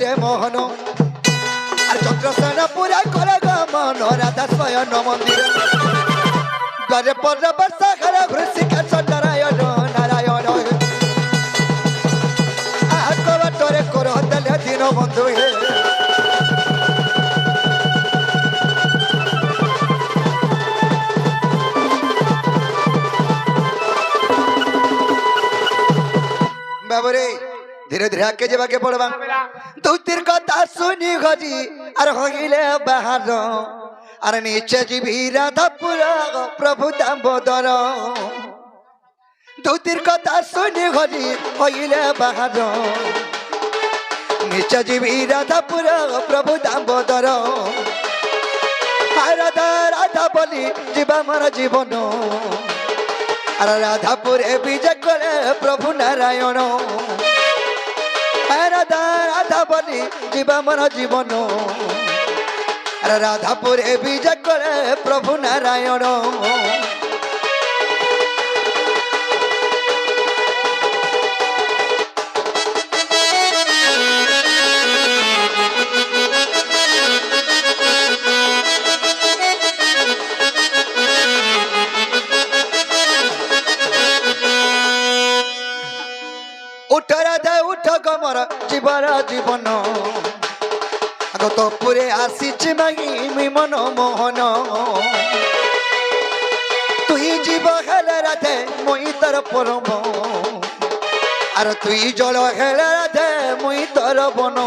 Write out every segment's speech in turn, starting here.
যে মোহন আর চন্দ্রসেনা পুরা করে গমন রাধা স্বয়ন মন্দির দ্বারে পরে বর্ষা ঘরে ঘৃষিকেশ নারায়ণ নারায়ণ আহরে করো দেলে দিন বন্ধু হে বাবরে ধীরে ধীরে আগে যাবাকে পড়বা দৌতির কথা শুনি ঘজি আর হইলে বাহার আর নিচে জীবী রাধাপুর প্রভু দামোদর দৌতির কথা শুনি ঘজি হইলে বাহার নিচে জীবী রাধাপুর প্রভু দামোদর রাধা রাধা বলি জীবা আমার জীবন আর রাধাপুরে বিজয় করে প্রভু নারায়ণ রাধা রাধা বলি জীবা আমার জীবন আর রাধাপুরে বিজয় করে প্রভু নারায়ণ উঠ রাধা উঠ গমর জীবর জীবন আগত পুরে আসিছি মাগি মি মন মোহন তুই জীব হেলে রাধে মুই তোর পরম আর তুই জল হেলে রাধে মুই তোর বন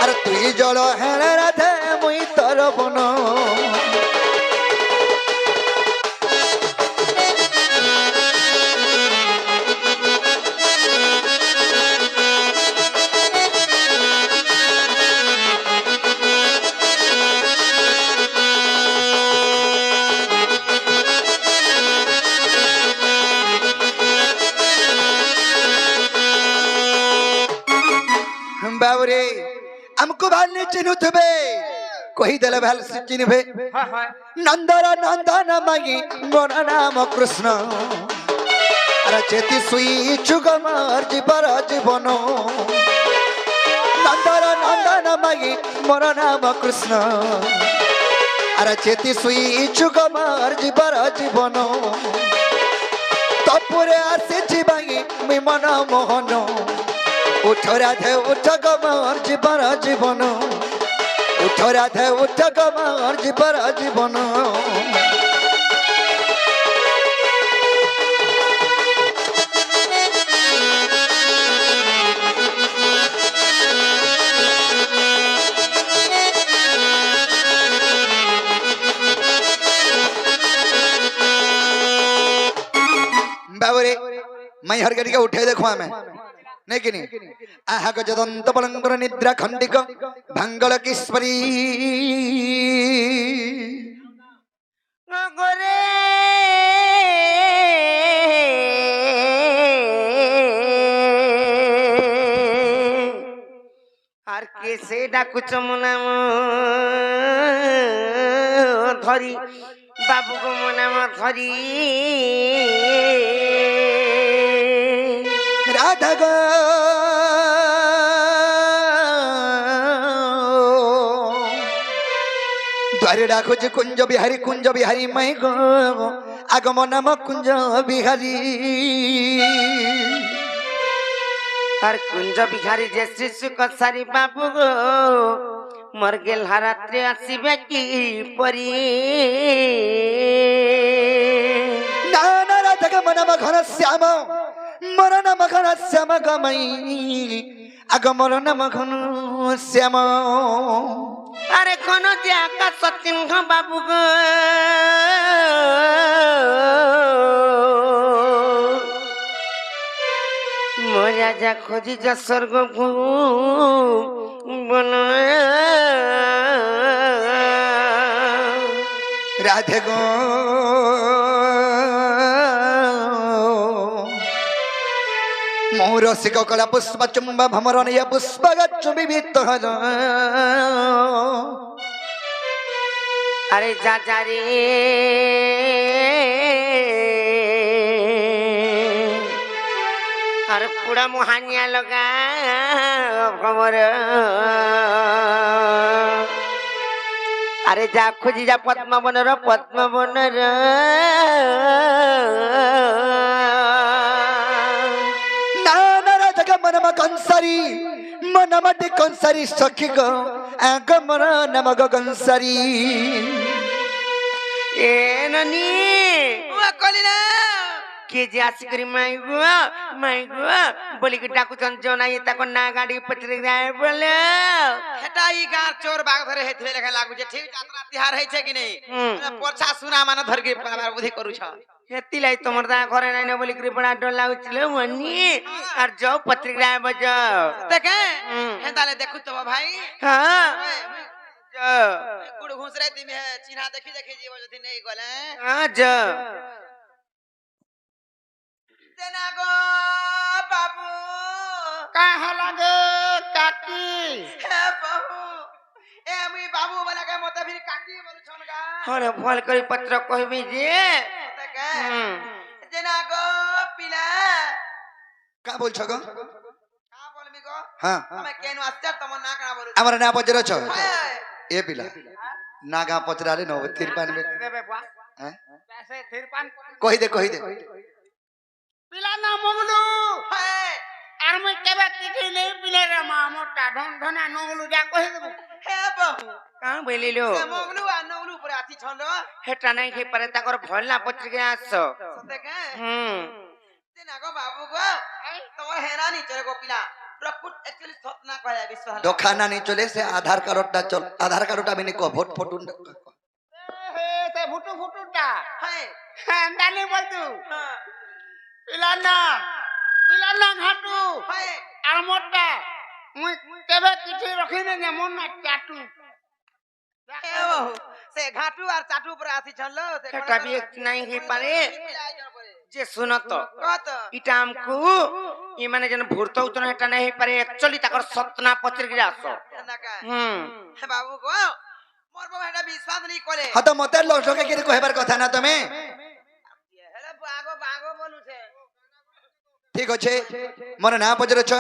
আর তুই জল হেলে রাধে মুই তোর বন बाबरे हमको भालने चिन्हुथबे कोई दल भाल से चिन्हबे नंदर नंदन मागी मोर नाम कृष्ण अरे चेती सुई चुगमार जीवर जीवन नंदर नंदन मागी मोर नाम कृष्ण अरे चेती सुई चुगमार जीवर जीवन तपुरे आसी मागी मी मन मोहन उठ राधे उठ गमर जीवन जीवन उठ राधे उठ गमर जीवन जीवन बाबरे मैं हर गड़ी के उठे देखो हमें नहीं कि नहीं आहा गजदंत बलंकर निद्रा खंडिक भंगल किस्परी गोरे আর কেসে ডাকুছ মো নাম ধরি বাবু গো মো নাম ধরি राधा गो द्वारे डाको जे कुंज बिहारी मैं गो आगम नाम कुंज बिहारी আর কুঞ্জ বিহারী যে শিশু কসারি বাবু গো মর গেল রাত্রে আসিবে কি পরি नाना राधा का मन मघन श्याम मरण मघन श्याम गमई आग मरण मघन श्याम আরে কোন যে আকাশ সত্যিংহ বাবু গো মরা যা খোঁজি যা স্বর্গ বন राधे गो मोर सिक कला पुष्प चुंब भमरण या पुष्प गच्छ विविध अरे जा जा रे আর পুরা মোহানিয়া লগা ভ্রমর আরে যা খুঁজি যা পদ্মবনর পদ্মবনর নানারা জায়গা মনম কনসারি মনমটি কনসারি সখী গো আগমন নম গগনসারি এ ননি কলিনা কে যে আসি করি মাই গো বলি কি ডাকুচন জনাই তাকো না গাড়ি পচরে যায় বলে হেটা ই গাঁর চোর বাঘ ধরে হেথিবে লেখা লাগুছে ঠিক যাত্রা তিহার হইছে কি নেই পরছা সুনা মানে ধর কি পাবার বুদ্ধি করুছ হেতিলাই তোমার দা ঘরে নাই না বলি কি বড়া ডর লাগুছিল মনি আর যাও পত্রিকা বজাও দেখে হেতালে দেখু তো ভাই হ্যাঁ গুড় ঘুষ রে তুমি চিহ্না দেখি দেখি জীব যদি নেই গলে হ্যাঁ যা তেনা গো বাবু কাহা লাগে কাকি হে বাবু এ আমি বাবু বলাকে মতে ফির কাকি বলছন গা হরে ভাল করে পত্র কইবি যে দেখে তেনা গো পিলা কা বলছো গো কা বলবি গো হ্যাঁ তুমি কেন আসছে তোমার না কানা বলু আমার না পচরছ হায় এ পিলা না গা পচরালে নো থির পানবে দেবে বুয়া হ্যাঁ कैसे थिर पान কই দে পিলা না মগলু हाय আর মই কেবে চিঠি নেই পিলে রে মা মোটা ঢন ঢনা নগলু যা কই দেব हे बहु কাঁ বলিলো से मोगलू आ नगलू पर आती छलो হেটা নাই খাই পারে তাকর ভল না পত্রিকা আসছো सते के ते नागो बाबू गो তোমার হেরা নি চলে গো পিলা প্রকুট एक्चुअली सतना कहया विश्वास দোকানা নি চলে সে আধার কার্ডটা চল আধার কার্ডটা আমি নি কো ভোট ফটো হে তে ফুটু ফুটুটা हाय হ্যাঁ জানি বলতু हां পিলা না ঘাটু हाय আর মোটা মুই কেবে চিঠি রখিনে যে মন না চাটু हे बहु से घाटू और चाटू पर आती छलो से হেটা বি নাই খাই পারে যে শুনো তো কত ইটা আমকু ই মানে যেন ভূত উতন হেটা নাই হই পারে एक्चुअली তাকর সতনা পত্রিকা আসো নাকা হুম हे बाबू गो मोर बो हेटा विश्वास नहीं करे হ্যাঁ তো মতে লোককে কি কইবার কথা না তুমি हेले बागो बागो बोलू छे ঠিক আছে মোর না পচরছ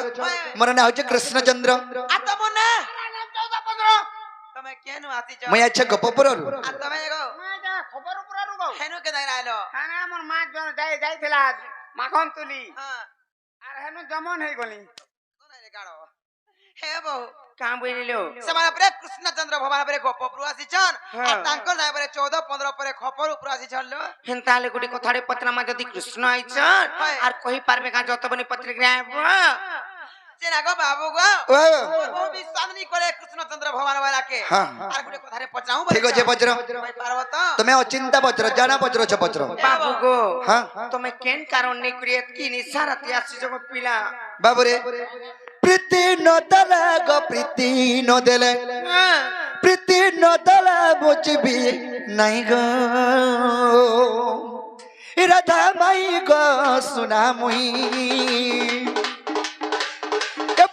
মোর না হচ্ছে কৃষ্ণচন্দ্র आ तमो ना 14 તમે કેનો આતી છો মই আছে গোপপুরରୁ આ તમે ગો খবর পুরারু গো হেনো কে দাই রাইলো খানা আমার মা জন যাইছিলা মাখন তুলি हां আর হেনু জমন হই গলি কোন রে গাড়ো হে বহু কাম বইলিলো ସେମାନେ ପରେ କୃଷ୍ଣଚନ୍ଦ୍ର ଭବାନ ପରେ ଗୋପପୁର ଆସିଛନ୍ ହଁ। ଆଉ ତାଙ୍କର ନାଁ ପରେ 14 15 ପରେ ଖପର ଉପରେ ଆସିଛନ୍ लो হেনতালে গুটি কথাড়ে পত্রমা যদি কৃষ্ণ আইছন হয়। আর কই পারবে কা যতবনি পত্রিকা আইব ସେ ନାଗ ବାବୁ ଗো ও ବହୁ ବିଶ୍ୱାସ ନି କରେ କୃଷ୍ଣଚନ୍ଦ୍ର ଭବାନ ବାଲାକେ হ্যাঁ আর গুଟେ কথারে পଚାऊ ঠিক আছে বজ্র পারব তো তুমি অচিন্তা বজ্র জানা বজ্রছ বজ্র বাবু গো হ্যাঁ তুমি কেন কারণ নে করি কি নিসারাতে আসি জগ পিলা বাবুরে প্রীতি নদলা গো প্রীতি নদলে প্রীতি নদলা বুঝবি নাই গো রাধা মাই গো সুনা মুই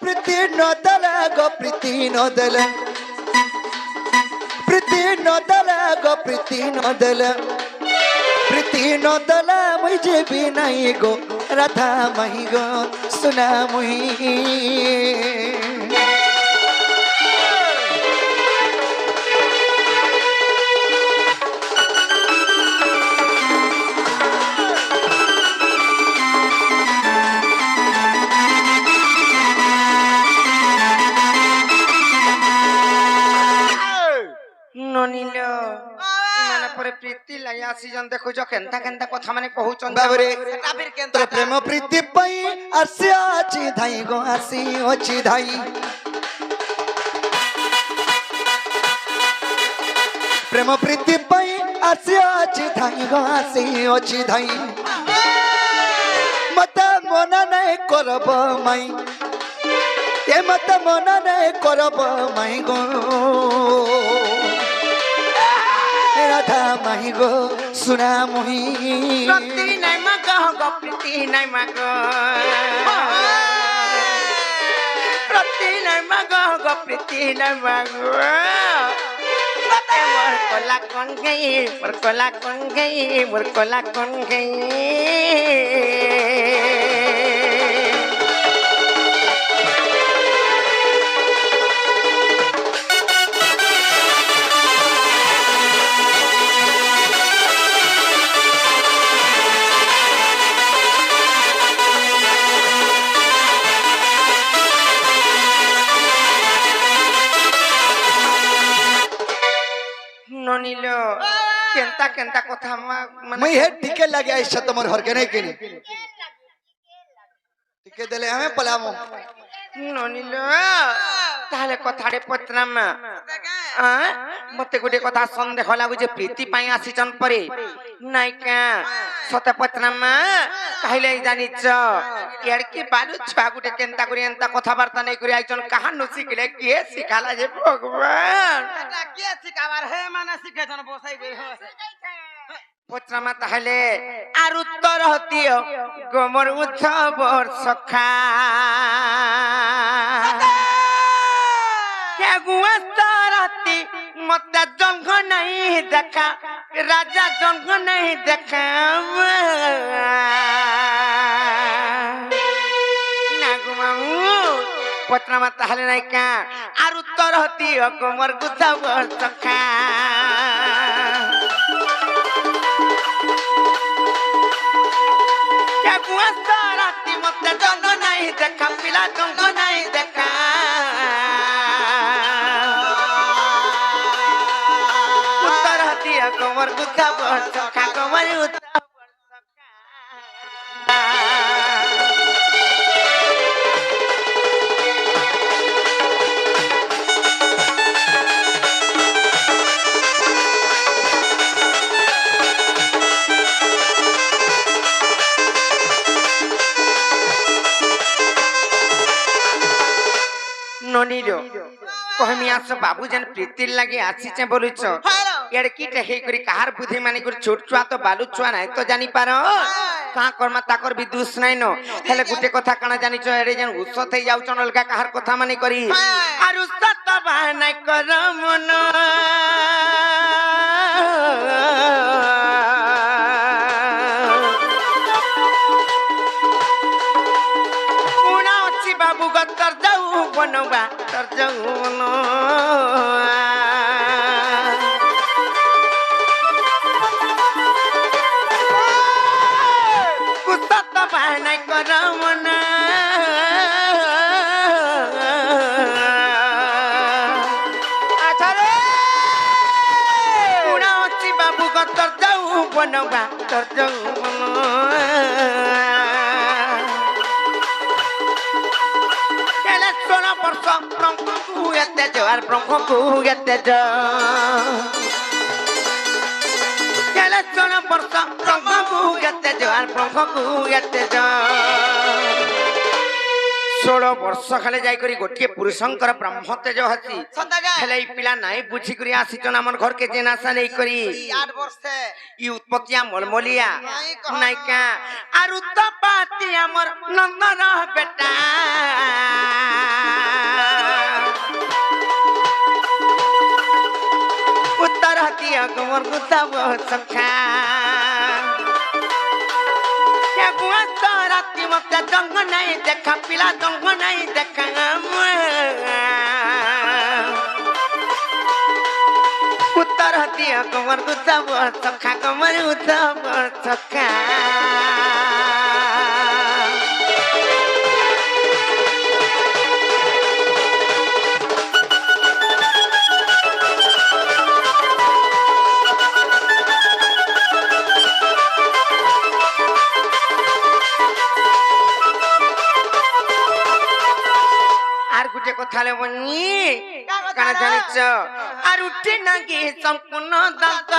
প্রীতি নদলা গো প্রীতি নদলে প্রীতি নদলা গো প্রীতি নদলে প্রীতি নদলা মুই যাবি নাই গো রাধা মাই গো সুনা মুই ননিল মানে পরে প্রীতি লাই আসি জন দেখো জ কেনতা কেনতা কথা মানে কহুচন বাবরে সেটা ফির কেন তোর প্রেম প্রীতি পাই আসি আছি ধাই গো আসি অছি ধাই প্রেম প্রীতি পাই আসি আছি ধাই গো আসি অছি ধাই মত মনা নাই করব মাই এ মত মনা নাই করব মাই গো রাধা মাই গো সুনা মুহি প্রীতি নাই মাগ গো প্রীতি নাই মাগ প্রীতি নাই মাগ গো প্রীতি নাই মাগ মোর কলা কোন গই মোর কলা কোন গই মোর কলা কোন গই ননিল কেনতা কেনতা কথা মানে মুই হে টিকে লাগি আইছা তোমার ঘর কে নাই কিনি টিকে দেলে আমি পলামো ননিল তাহলে কথাড়ে পত্রাম মতে গোটে কথা সন্দেহ লাগুছে প্রীতি পাই আসিছন পরে নাইকা সতে পত্রাম কাহিলে জানিছ এড়কি বালু ছুয়া গোটে কেনতা করে এন্তা কথাবার্তা নাই করে আইছন কাহান নু শিখলে কে শিখালা যে ভগবান এটা কে শিখাবার হে মানে শিখাইছন বসাই গই পত্রামা তাহলে আর উত্তর হতিও গোমর উৎসবর সখা রাতি মতে জঙ্গ নাই দেখা রাজা জঙ্গ নাই দেখা পত্রামা তাহলে নাইকা আর উত্তর হতিও গোমর উৎসবর সখা রাতি মতে জঙ্গ নাই দেখা পিলা জঙ্গ নাই দেখা উত্তর দিয়া কোমর গুথা বসখা কোমর উত্তর ননিল কহমি আস বাবু যেন প্রীতির লাগে আসিছে বলুছ এড়ে কিটা হেই করি কাহার বুদ্ধি মানে করে ছোট ছুয়া তো বালু ছুয়া নাই তো জানি পার কাহা কর্মা তাকর বি দোষ নাই ন হেলে গুটে কথা কানা জানিছ এড়ে যেন উৎস થઈ যাউছন অলগা কাহার কথা মানে করি আর উৎস তো বাহানা কর মন উনা অছি বাবু গতর যাও বনবা তর যাও বন কুসত বাহানা কর মন আছারে উনা অছি বাবু গতর যাও বনবা তর যাও বন বর্ষ ব্রহ্মকু এতে আর ব্রহ্মকু এতে বর্ষ ব্রহ্মকু এতে আর ব্রহ্মকু এতে 16 ବର୍ଷ ଖାଲି ଯାଇକରି ଗୋଟିଏ ପୁରୁଷଙ୍କର ବ୍ରହ୍ମ ତେଜ ହସି ହେଲେ ଏଇ ପିଲା ନାଇଁ ବୁଝିକରି ଆସିଛନ୍ ଆମର ଘରକେ ଯେନ୍ ଆଶା ନେଇକରି 8 ବର୍ଷ ଇ ଉତ୍ପତ୍ତିଆ ମଲମଲିଆ ନାଇକା ଆରୁ ତ ପାତି ଆମର ନନ୍ଦର ବେଟା ଉତ୍ତର ଦିଅ ଗୋମର ଗୁଦାବ ସଖା রাতি মতে জঙ্গ নাই দেখা পিলা জঙ্গ নাই দেখা উত্তর দিয়া কমর উৎসব সখা কমর উৎসব সখা গুটে কথালে বনি কানা জানিছ আর উঠে নাকি সম্পূর্ণ দান্ত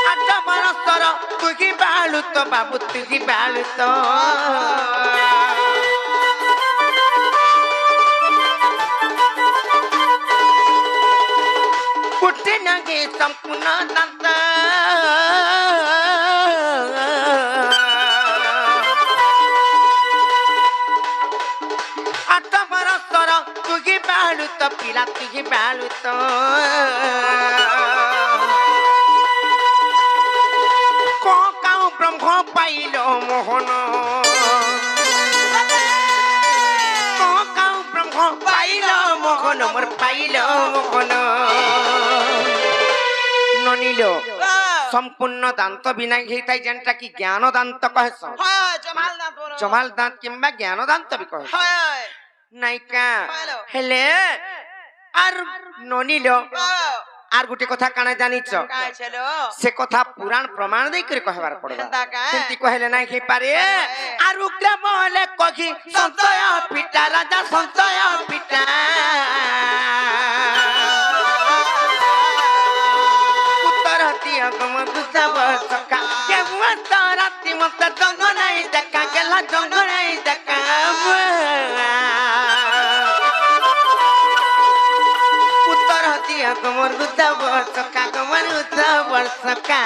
আট বরসর তুই কি বালু তো বাবু তুই কি বালু তো উঠে নাকি সম্পূর্ণ দান্ত পিলা তুই বালু তো কাউ ব্রহ্ম পাইল মোহন কাউ ব্রহ্ম পাইল মোহন মোর পাইল মোহন ননিল সম্পূর্ণ দান্ত বিনা ঘেইতাই যেনটা কি জ্ঞান দান্ত কহেছ হয় জমাল না তোর জমাল দাঁত কিংবা জ্ঞান দান্ত বি কহেছ হয় নাইকা হ্যালো। হেলে আর ননিল আর গোটে কথা কানা জানিছ কাই ছিল সে কথা পুরাণ প্রমাণ দেই করে কহবার পড়বা হেন্তা কাই সেমতি কহেলে নাই হেই পারে আর উগ্রাম হলে কহি সঞ্চয় পিতা রাজা সঞ্চয় পিতা উত্তর হতি অগম দুসব সকা কে মুত রাতি মত জঙ্গ নাই দেখা গেলা জঙ্গ নাই দেখা উত্তর হতি অগম দুসব সকা গমন উৎসব সকা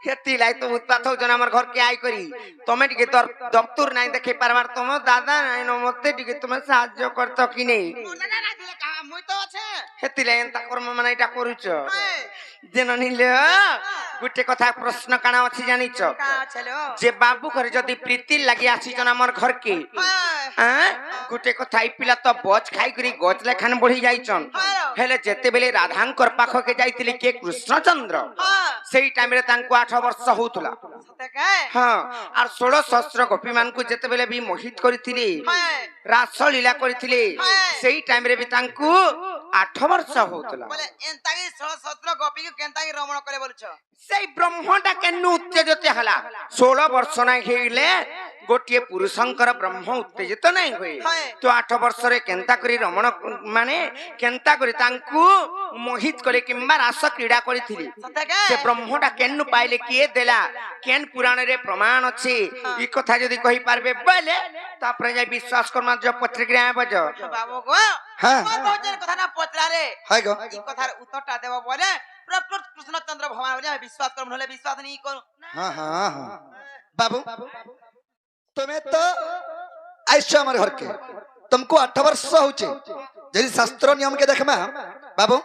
खेती लाई तो उत्पात हो जन हमर घर के आई करी तमे टिके तोर दफ्तर নাই দেখে পারবার তোমো দাদা নাই ন মতে টিকে তুমি সাহায্য করত কি নেই লাগা না দিলে কা মুই তো আছে खेती লাই এন্তা কর্ম মানে এটা করুছ যেন নিলে গুটে কথা প্রশ্ন কানা আছে জানিছ কা ছিল যে বাবু ঘরে যদি প্রীতি লাগি আসি জন हमर घर के হ্যাঁ গুটে কথা এই পিলা তো বজ খাই করি গজ লেখান বঢ়ি যাইছন হেলে যেতে বেলে রাধাঙ্কর পাখকে যাইতিলি কে কৃষ্ণচন্দ্র সেই টাইম রে তাঙ্কু 8 ବର୍ଷ ହଉଥିଲା সতে কাই ହଁ আর 16 ସହସ୍ର ଗୋପୀ ମାନଙ୍କୁ ଯେତେବେଳେ ବି ମୋହିତ କରିଥିଲେ ରାସ ଲୀଳା କରିଥିଲେ ସେଇ ଟାଇମ ରେ ବି ତାଙ୍କୁ 8 ବର୍ଷ ହଉଥିଲା বলে এন্তাগি 16 গোপী কে কেন্তাগি রমণ করে বলছ ସେଇ ବ୍ରହ୍ମଟା କେନୁ ଉତ୍ତେଜିତ ହେଲା 16 ବର୍ଷ ନାଇଁ ହେଇଲେ ଗୋଟିଏ ପୁରୁଷଙ୍କର ବ୍ରହ୍ମ ଉତ୍ତେଜିତ ନାଇଁ ହୁଏ ତ 8 ବର୍ଷରେ କେନ୍ତା କରି ରମଣ ମାନେ କେନ୍ତା କରି ତାଙ୍କୁ ମୋହିତ କଲେ କିମ୍ବା ରାସ କ୍ରୀଡ଼ା କରିଥିଲେ সতে কাই ସେ ବ୍ରହ୍ମଟା କେନୁ ପାଇଲେ କିଏ ଦେଲା କେନ୍ ପୁରାଣରେ ପ୍ରମାଣ ଅଛି ଏ କଥା ଯଦି କହି ପାରବେ ବୋଇଲେ ତାପରେ ଯାଇ ବିଶ୍ୱାସ କରମା ଯୋ ପତ୍ରିକା ବଜ বাবু গো হ্যাঁ। কোন বউজের কথা না পত্রারে হাই গো এই কথার উত্তরটা দেব বলে প্রকৃত কৃষ্ণচন্দ্র ভগবান বলে আমি বিশ্বাস করব নহলে বিশ্বাস নি করু হ্যাঁ হ্যাঁ হ্যাঁ বাবু তুমি তো আইছো আমার ঘরকে तुमको 8 वर्ष होचे यदि शास्त्र नियम के देखमा बाबू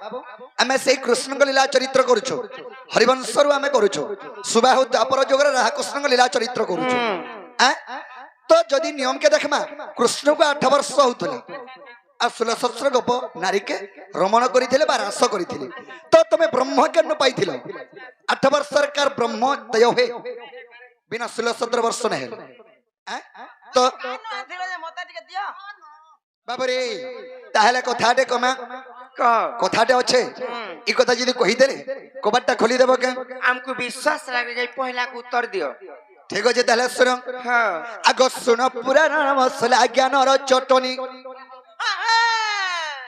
आमे सेई कृष्ण को लीला चरित्र करूछो हरिवंश रु आमे करूछो सुबाहु द्वापर जोगरे राधा कृष्ण को लीला चरित्र करूछो तो यदि नियम के देखमा कृष्ण को 8 वर्ष होतले आ 16 सहस्र गोप नारी के रमण करिथिले बा रास करिथिले तो तमे ब्रह्म केन पाइथिलो 8 वर्ष सरकार ब्रह्म दय हे बिना 16 17 वर्ष नहीं तो ধীরে যে মতা টিকে দিও बाबरे ताहले कथाटे कमा कथाटे अच्छे ई कथा जदी कहि देले कबाटटा खोली देबो के हमको विश्वास लागे जाई पहला को उत्तर दियो ठीक अछि ताहले सुन हां आगो सुन पुराण मसला ज्ञान र चटनी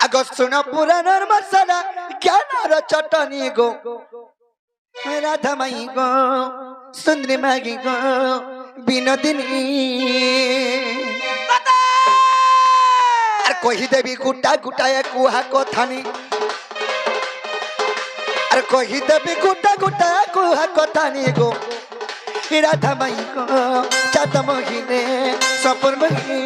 आगो सुन पुराण मसला ज्ञान र चटनी गो राधा माई गो सुंदरी मागी गो बिनोदिनी कही देवी गुटा गुटाए कुहा कथानी अरे कही देवी गुटा गुटाए कुहा कथानी गो राधा माई गो चात महीने सपन महीने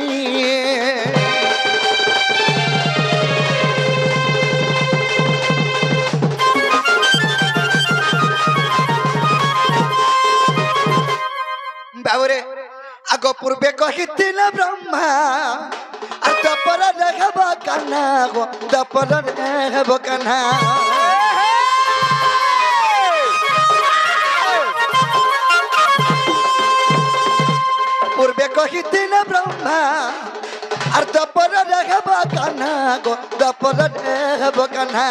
बाबरे आगो पूर्वे कहिथिला ब्रह्मा दपर रहब कन्हा गो दपर रहब कन्हा पूर्वे कहिथिला ब्रह्मा और दपर रहब कन्हा गो दपर रहब कन्हा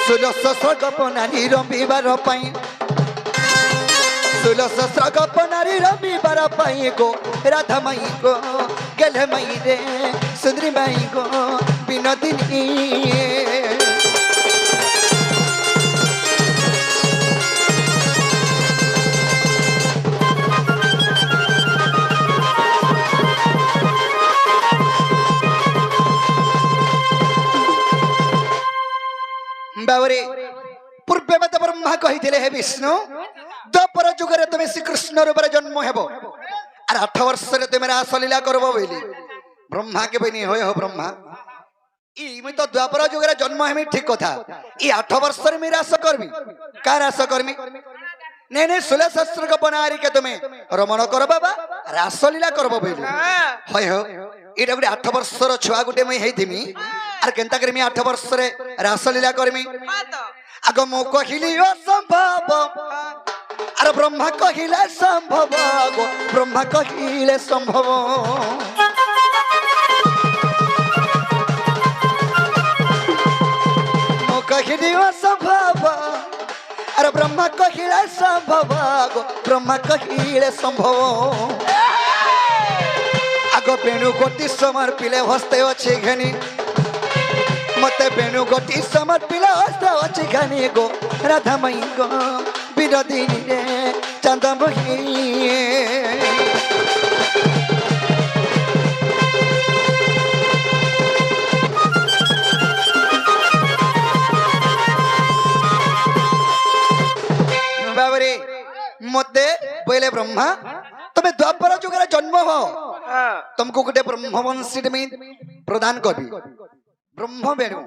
16 सहस्र गोप नारी रंबिबार पाई 16 सहस्र गोप नारी रंबिबार पाई गो राधा माई गो गले माई रे सुंदरी माई गो बिनोदिनी बाबरे पूर्वे मत ब्रह्मा कहिथिले हे विष्णु द्वापर जुगरे तुम श्री कृष्ण रूप जन्म हेबो और 8 वर्ष रे तुम रास लीला करबो बोली ब्रह्मा के बनी होय हो ब्रह्मा ई मैं तो द्वापर जुगरे जन्म हेमी ठीक कथा ई 8 वर्ष रे मेरा आशा करबी कार आशा करमी नहीं नहीं 16 शस्त्र को बनारी के तुम्हें रमण कर बाबा रासलीला करबो बेली होय हो एटा गुटे 8 वर्ष रो छुआ गुटे मैं हेथिमी आर केनता करमी 8 वर्ष रे रासलीला करमी हाँ तो आगो मो कहिली असंभव अरे ब्रह्मा कहिले संभव गो ब्रह्मा कहिले संभव मो कहिली असंभव अरे ब्रह्मा कहिले संभव गो ब्रह्मा कहिले संभव आगो बेणु कोटि समर्पिले हस्ते अछि घनी मते बेणु गोटी समर्पिला हस्ते अछि घनी गो राधा मई गो विनोदिनी रे चंदमुखी बाबरे मते बोले ब्रह्मा तुम्हें द्वापर जुगरे जन्म हो तुमको गोटे ब्रह्मवंशी में प्रदान करबी ब्रह्म बेणु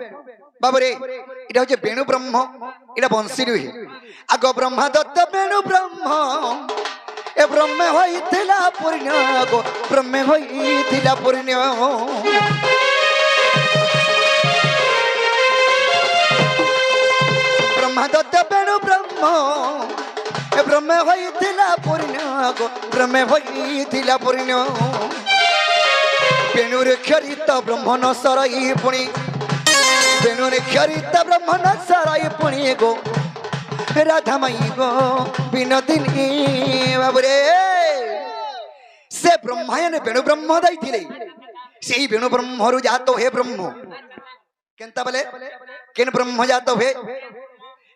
बाबरे इटा होचे बेणु ब्रह्म इटा वंशी रुही आगो ब्रह्मा दत्त बेणु ब्रह्म ए ब्रह्म होइथिला पुण्य गो ब्रह्म होइथिला पुण्य ब्रह्मा दत्त बेणु ब्रह्म ए ब्रह्म होइथिला पुण्य गो ब्रह्म होइथिला पुण्य बेणु रे क्षरित ब्रह्म न सरई पुणी बेणु रे क्षरित ब्रह्म न सरई पुणी गो राधा मई गो विनोदिनी बाबरे से ब्रह्मायन बेणु ब्रह्म दैथिले सेही बेणु ब्रह्म रु जातो हे ब्रह्म केनता बोले केन ब्रह्म जातो हे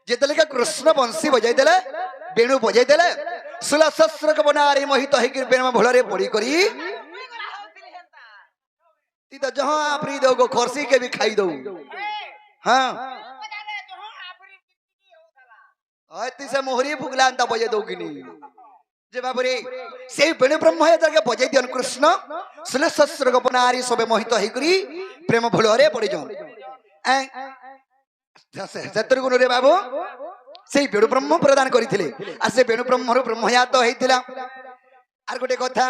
जेतले का कृष्ण वंशी बजाई देले बेणु बजाई देले 16 शस्त्र को बनारी मोहित हे कि बेणु भोलरे पड़ी करी ती तो जहां आपरी दो को खरसी के भी खाई दो हां आती से मोहरी फुगला अंता बजे दो कि नहीं जे बाबरे से बेणु ब्रह्म हे जगे बजे दियन कृष्ण 16 शस्त्र को बनारी सबे मोहित हे करी प्रेम भोलरे पड़ी जो सतर गुण रे बाबू से बेणु ब्रह्म प्रदान करिथिले आ से बेणु ब्रह्म रु ब्रह्मयात हेतिला आर गोटे कथा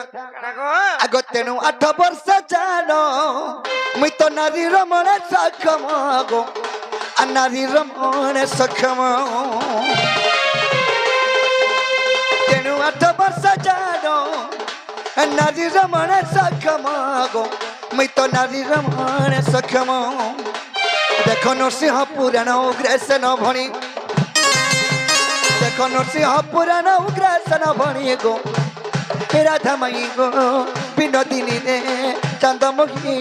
आगो तेनु 8 वर्ष जानो मुई तो नारी रमण सक्षम गो आ नारी रमण सक्षम तेनु 8 वर्ष जानो नारी रमण सक्षम गो मुई तो नारी रमण सक्षम देखो नरसिंह पुराण उग्रसेन भणी देखो नरसिंह पुराण उग्रसेन भणी गो राधा मई गो विनोदिनी रे चंदमुखी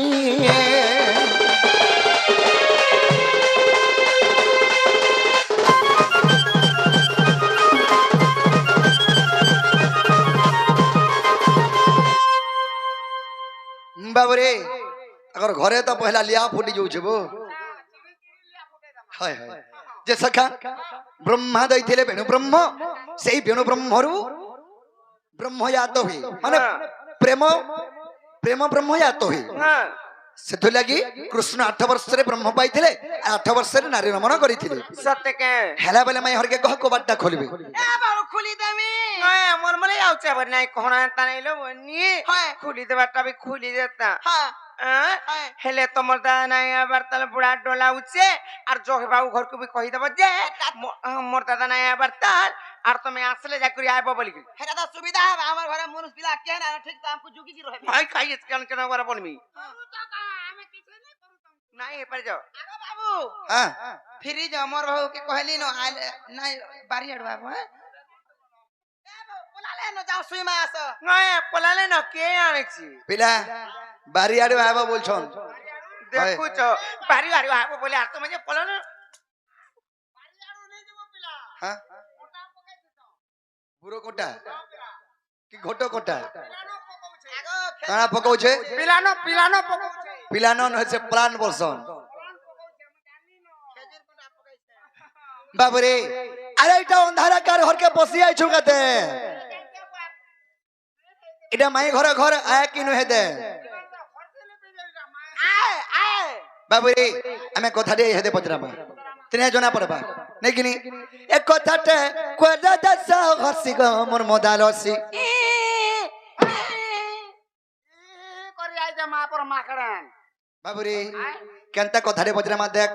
बाबरे अगर घरे तो पहला लिया फुटी जाऊ छबो हाय हाय जे सखा ब्रह्मा दैथिले बेणु ब्रह्म सेही बेणु ब्रह्मरु ब्रह्मयात हुई माने प्रेम प्रेम ब्रह्मयात हुई सेथु लगी कृष्ण 8 वर्ष रे ब्रह्म पाइथिले 8 वर्ष रे नारी रमण करिथिले सत्य के हेला बेले मैं हरके कह को बाटा खोलबे ए बाबू खुली देमी हां मोर मले आउचे बर नाही कोहना तानै लो बनी खुली देबाटा भी खुली देता हां हेले तमर दा नाही आबार तले बुढ़ा डोला उचे और जोहे बाबू घर को भी कहि देबो जे मोर दादा नाही आबार ताल और तमे आसले जाकरी आबो बोली हेरा दा सुविधा है हमर घरे मनुष्य बिला के ना ठीक त हमको जुगी की रहे भाई खाइए कन कन वाला बनमी हमें किछ नहीं करू नहीं हे पर जाओ आगो बाबू हां फ्री जो मोर बहू के कहली न नहीं बारी अड़ बाबू ए बाबू बोला ले न जाओ सुई में आस नहीं पलाले न के आने छी पिला बारी आडे आबा बोलछन देखु छ बारी बारी आबो बोले आ तो म्हणजे पलन बारी आड़ू नहीं देबो पिला हां पुरो कोटा कि घोटो कोटा काना पकाउ छे पिलानो पकाउ छै पिलानो न से प्लान बर्सन बाबरे अरे इटा अंधारा कार हर के बसी आइ छु कते इटा माई घर घर आया कि न हेदे বাবু রে আমি কথাটি হেদে পচরামা তিনে জনা পড়বা নাকি নি এ কথাটা কইলা দাস হসি গো মোর মদালসি করে আইছে মা পর মাকড়ান বাবু রে কেনতা কথাটি পচরামা দেখ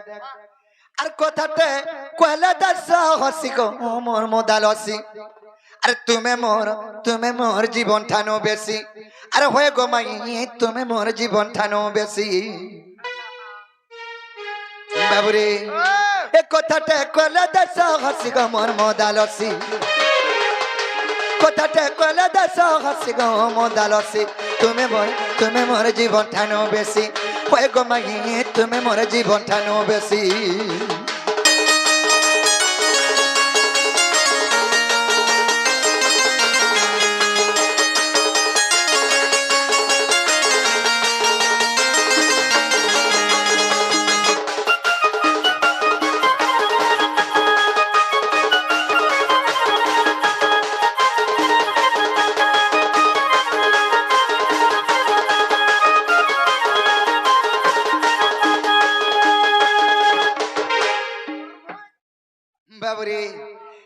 আর কথাটা কইলা দাস হসি গো মোর মদালসি আরে তুমি মোর জীবন ঠানো বেশি আরে হয়ে গো মাই তুমি মোর জীবন ঠানো বেশি বাবুরে এ কথাটা কইলা দাস হসি গো মোর মদালসি কথাটা কইলা দাস হসি গো মদালসি তুমি মোর জীবন ঠানো বেশি হয়ে গো মাই তুমি মোর জীবন ঠানো বেশি বাবুরে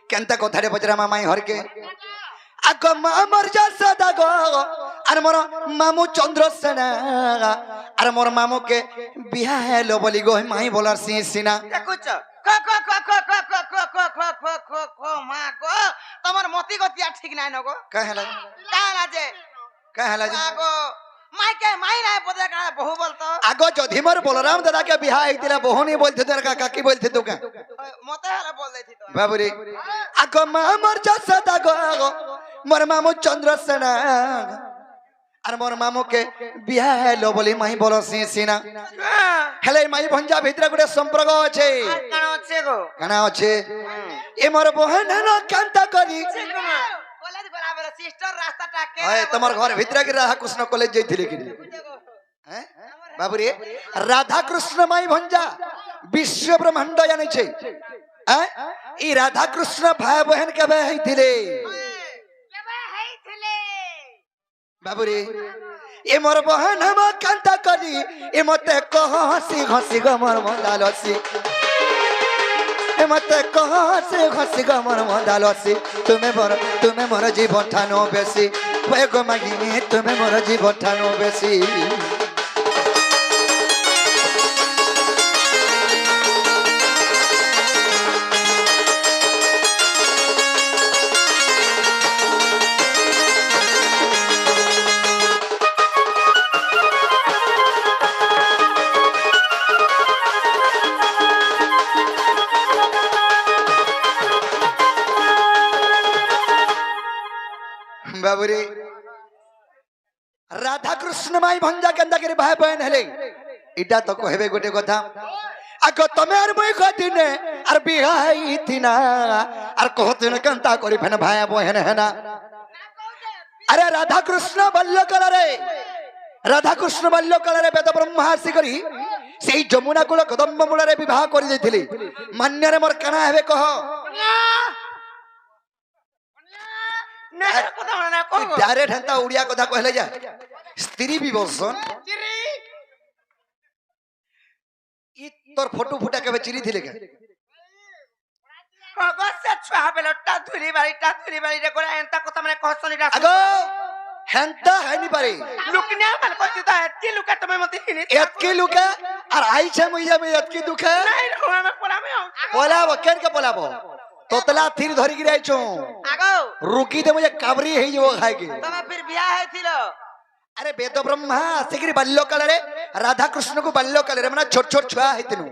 কেনতা কথারে পচরামা মাই হরকে আগ মামর যশোদা গো আর মোর মামু চন্দ্রসেনা আর মোর মামুকে বিয়া হেলো বলি গো মাই বলার সিনা দেখুছ মা গো তোমার মতি গতি আর ঠিক নাই নগো কাহেলা কালা যে কাহেলা আগো মাইকে মাই নাই পদে কা বহু বলতো আগ যদি মোর বলরাম দাদাকে বিয়া হইতিলা বহুনি বলতে তোর কাকি বলতে তো কা মতে হলে বল দেছি তো বাবুরে আগ মামর যশোদা গো মোর মামু চন্দ্রসেনা আর মোর মামুকে বিয়া হেলো বলি মাই বলো সিনা হেলে মাই ভঞ্জা ভিতরে গোটে সম্পর্ক আছে কেন আছে গো কানা আছে এ মোর বহন কান্তা করি কলেজ বরাবর সিস্টার রাস্তাটা কে হয় তোমার ঘর ভিতরে কি রাধা কৃষ্ণ কলেজ যাইছিলে কি হ্যাঁ বাবুরে রাধা কৃষ্ণ মাই ভঞ্জা বিশ্ব ব্রহ্মাণ্ড জানিছে হ্যাঁ এই রাধা কৃষ্ণ ভাই বহন কেবে হইছিলে কেবে হেইছিলে বাবুরে এ মোর বহন কান্তা করি এ মতে কহ হসি ঘসি গো মোর মদালসি এ মতে কহ হসি ঘসি গো মোর মদালসি তুমি মোর জীবন ঠানো বেশি ওই গো মাগি তুমি মোর জীবন ঠানো বেশি বাবুরে রাধা কৃষ্ণ মাই ভঞ্জা কেন্দা করে ভাই বহন হেলে এটা তো কহবে গোটে কথা আগ তুমি আর মই কদিনে আর বিহা হইতিনা আর কহতিন কেনতা করি ফেন ভাই বহন হেনা আরে রাধা কৃষ্ণ বাল্যকালে বেদ ব্রহ্মা আসি করি সেই যমুনা কূল কদম্ব মূଳରେ বিবাহ করে দিয়েছিলি মান্যরে মোর কানা হেবে কহ কথা মানে না কো ডাইরেক্ট হেন্তা উড়িয়া কথা কহলে যা স্ত্রী বিবর্ষণ ই তোর ফটো ফুটা কেবে চিরি থিলে কে কগসে ছুয়া বেলটা ধুলি বাড়ি রে করে এন্তা কথা মানে কহছনি রা আগো হেন্তা হাইনি পারে লুকনে মাল কইতে তা এতি লুকা তুমি মতে হিনি এতকে লুকা আর আইছে মইয়া মে এতকে দুখা নাই রে আমি পড়ামে পলাবো কেন কে পলাবো তোতলা থির ধরি গিরে আইছো আগো রুকি দে মুঝে কাবরি হই যাব খাইকে তুমি ফির বিয়া হইছিল আরে বেদ ব্রহ্মা আসিকি বাল্যকালে রাধা কৃষ্ণ কো বাল্যকালে মানে ছোট ছোট ছুয়া হইতিনু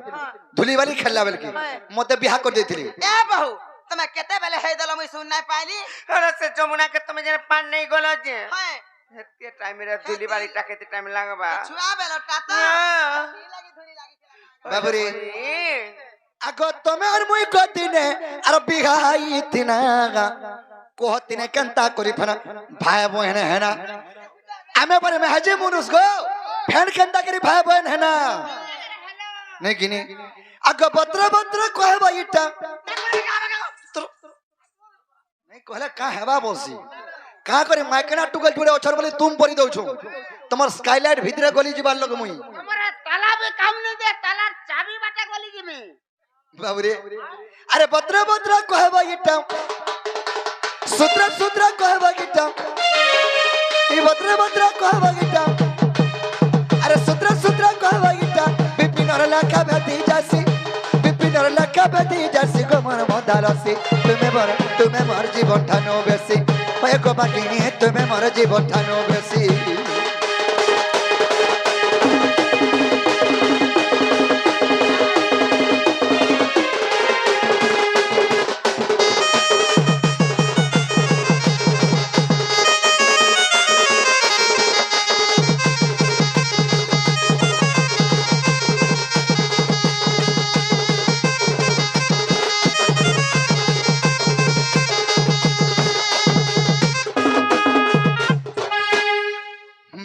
ধুলিবালি খেললা বেলকি মতে বিয়া করে দিছিলি এ বহু তুমি কেতে বেলে হেই দল মুই শুন নাই পাইলি আরে সে যমুনা কে তুমি যে পান নেই গলো যে হ্যাঁ হেতে টাইম রে ধুলি বাড়িটা খেতে টাইম লাগবা ছুয়া বেলটা তো কি লাগি ধুলি লাগি বাবুরে আগ তুমি আর মুই কদিনে আর বিয়া হইতিনা কোহতিনে কেনতা করি ফেনা ভাই বহন হেনা আমি পরে মে হাজে মনুষ গো ফেন কেনতা করি ভাই বহন হেনা নাই কিনি আগ বদ্র বদ্র কহবা ইটা নাই কহলে কা হেবা বসি কা করে মাইকনা টুকল জুড়ে অছর বলি তুম পরি দউছো তোমার স্কাইলাইট ভিতরে গলি ଯିବାର লোক মুই हमरा ताला चाबी कामने दे तालार चाबी बाटे गली की में बाबूरे अरे बत्र बत्र कहबा गिटा सूत्र सूत्र कहबा गिटा ई बत्र बत्र कहबा गिटा अरे सूत्र सूत्र कहबा गिटा विपिन और लखा भेटी जासी विपिन और लखा भेटी जासी गो मन मदालसी तुम्हें मोर जीवन ठानो बेसी भय को बाकी नहीं तुम्हें मोर जीवन ठानो बेसी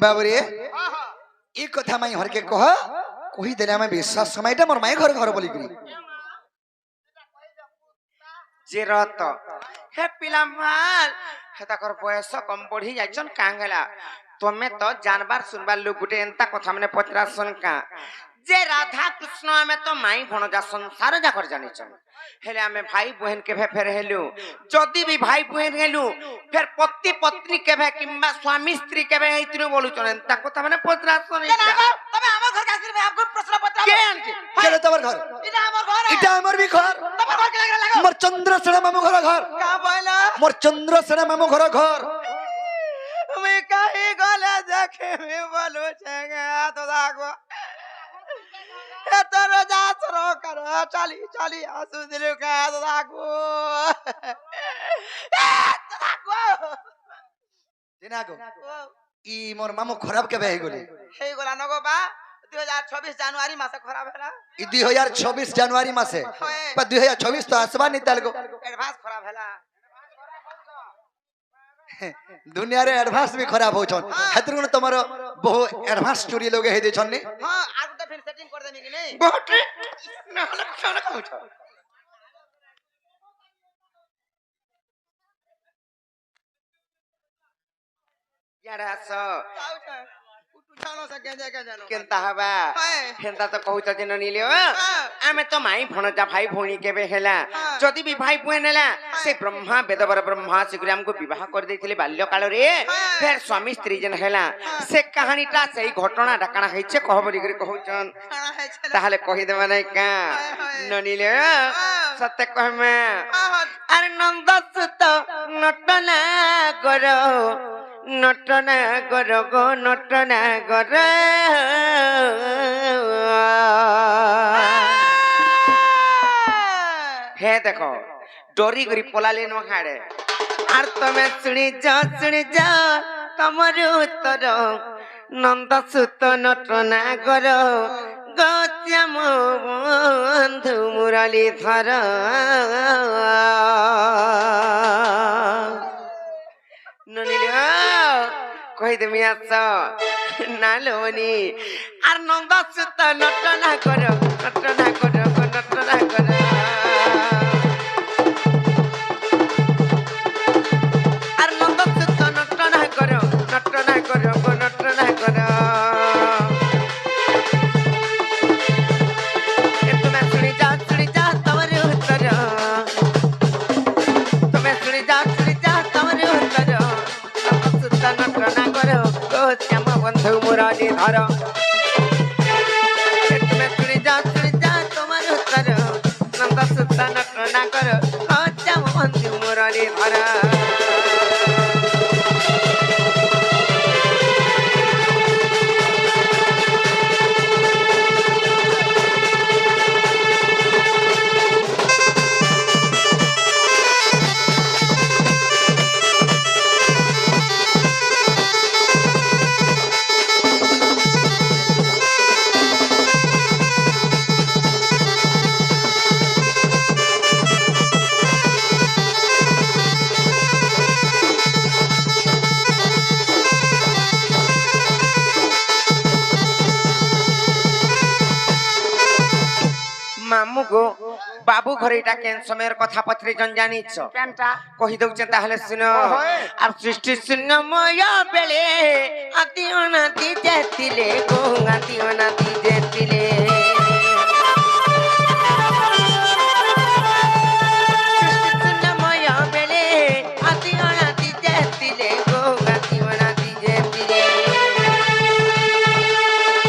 बाबूरे ई कथा माई हर के कह कही देले मैं विश्वास समयटा मोर माई घर घर बोली करी जे रत हे पिला माल हे ताकर बयस कम बढ़ी जाइछन कांगला तमे तो जानबार सुनबार लोग गुटे एंता कथा माने पतरा सुन का जे राधा कृष्ण में तो माई भणजा संसार जा कर जानिछन हेले हमें भाई बहन के भे फेर हेलु जदी भी भाई बहन हेलु फिर पति पत्नी के भे किंबा स्वामी स्त्री के भे हेतिनु बोलुछन एंता कथा माने पतरा सुन तबे हमर घर का सिर्फ आपको प्रश्न पत्र के आंटी केले तबर घर इटा हमर घर है इटा हमर भी घर तबर घर के लगे मोर चंद्रसेन मामू घर घर का बोला मोर चंद्रसेन मामू घर घर मैं कहीं गले देखे में बोलो छेगा तो दागो ए तोरो जा सरो करो चाली चाली आंसू दिल का तो दागो तो दागो दिनागो ई मोर मामू खराब के बेही गोले हे गोला नगो बा 2026 जनवरी मासे खराब हैला ई 2026 जनवरी मासे होए। पर 2026 तो आसमान नितल गो एडवांस खराब हैला दुनिया रे एडवांस भी खराब हो छन हेतरु तमरो बहु एडवांस चोरी लोगे हे दे छन हां आगु तो फिर सेटिंग कर देमी कि नहीं बहुत ना लक्षण कहू यारा स उठानो से के जानो केनता हबा हाय। हेंता तो कहू त जिन निलियो आमे तो माई भणजा भाई भौणी के बे हेला जदी भी भाई बहन हेला से ब्रह्मा वेदवर ब्रह्मा श्री राम को विवाह कर देथिले बाल्य काल रे फिर स्वामी स्त्री जन हेला से कहानीटा सही घटना ढकाना हेचे कहबरी करे कहउचन खाना है चला ताहले कहि देबा नै का ननिले सत्य कहमे अरे नंद सुत नटना करो नटना करो गो नटना करो हे देखो डोरी गरी पलाले न खाड़े आर तमे सुनी जा तमर उत्तर नंद सुत नटना करो गौतम बंधु मुरली धर ननिले कहि देमी आस नालोनी आर नंद सुत नटना करो नटना करो नटना करो आर नंद सुत नटना करो नटना करो नटना करो तुम्हें सुनी जा तमरे उत्तर तुम्हें सुनी जा तमरे उत्तर सुत नटना करो ओ श्याम बंधु मुरारी धर तुम्हें सुनी जा तमरे उत्तर नंद सुत नटना करो ओ श्याम बंधु मुरारी धर মামু গো বাবু ঘরে এটা কেন সময়ের কথা পত্রে জন জানিছ কেনটা কহি দউছে তাহলে শুনো ওহোই। আর সৃষ্টি শূন্যময় বেলে আতি অনাতি যেতিলে গো আতি অনাতি যেতিলে সৃষ্টি শূন্যময় বেলে আতি অনাতি যেতিলে গো আতি অনাতি যেতিলে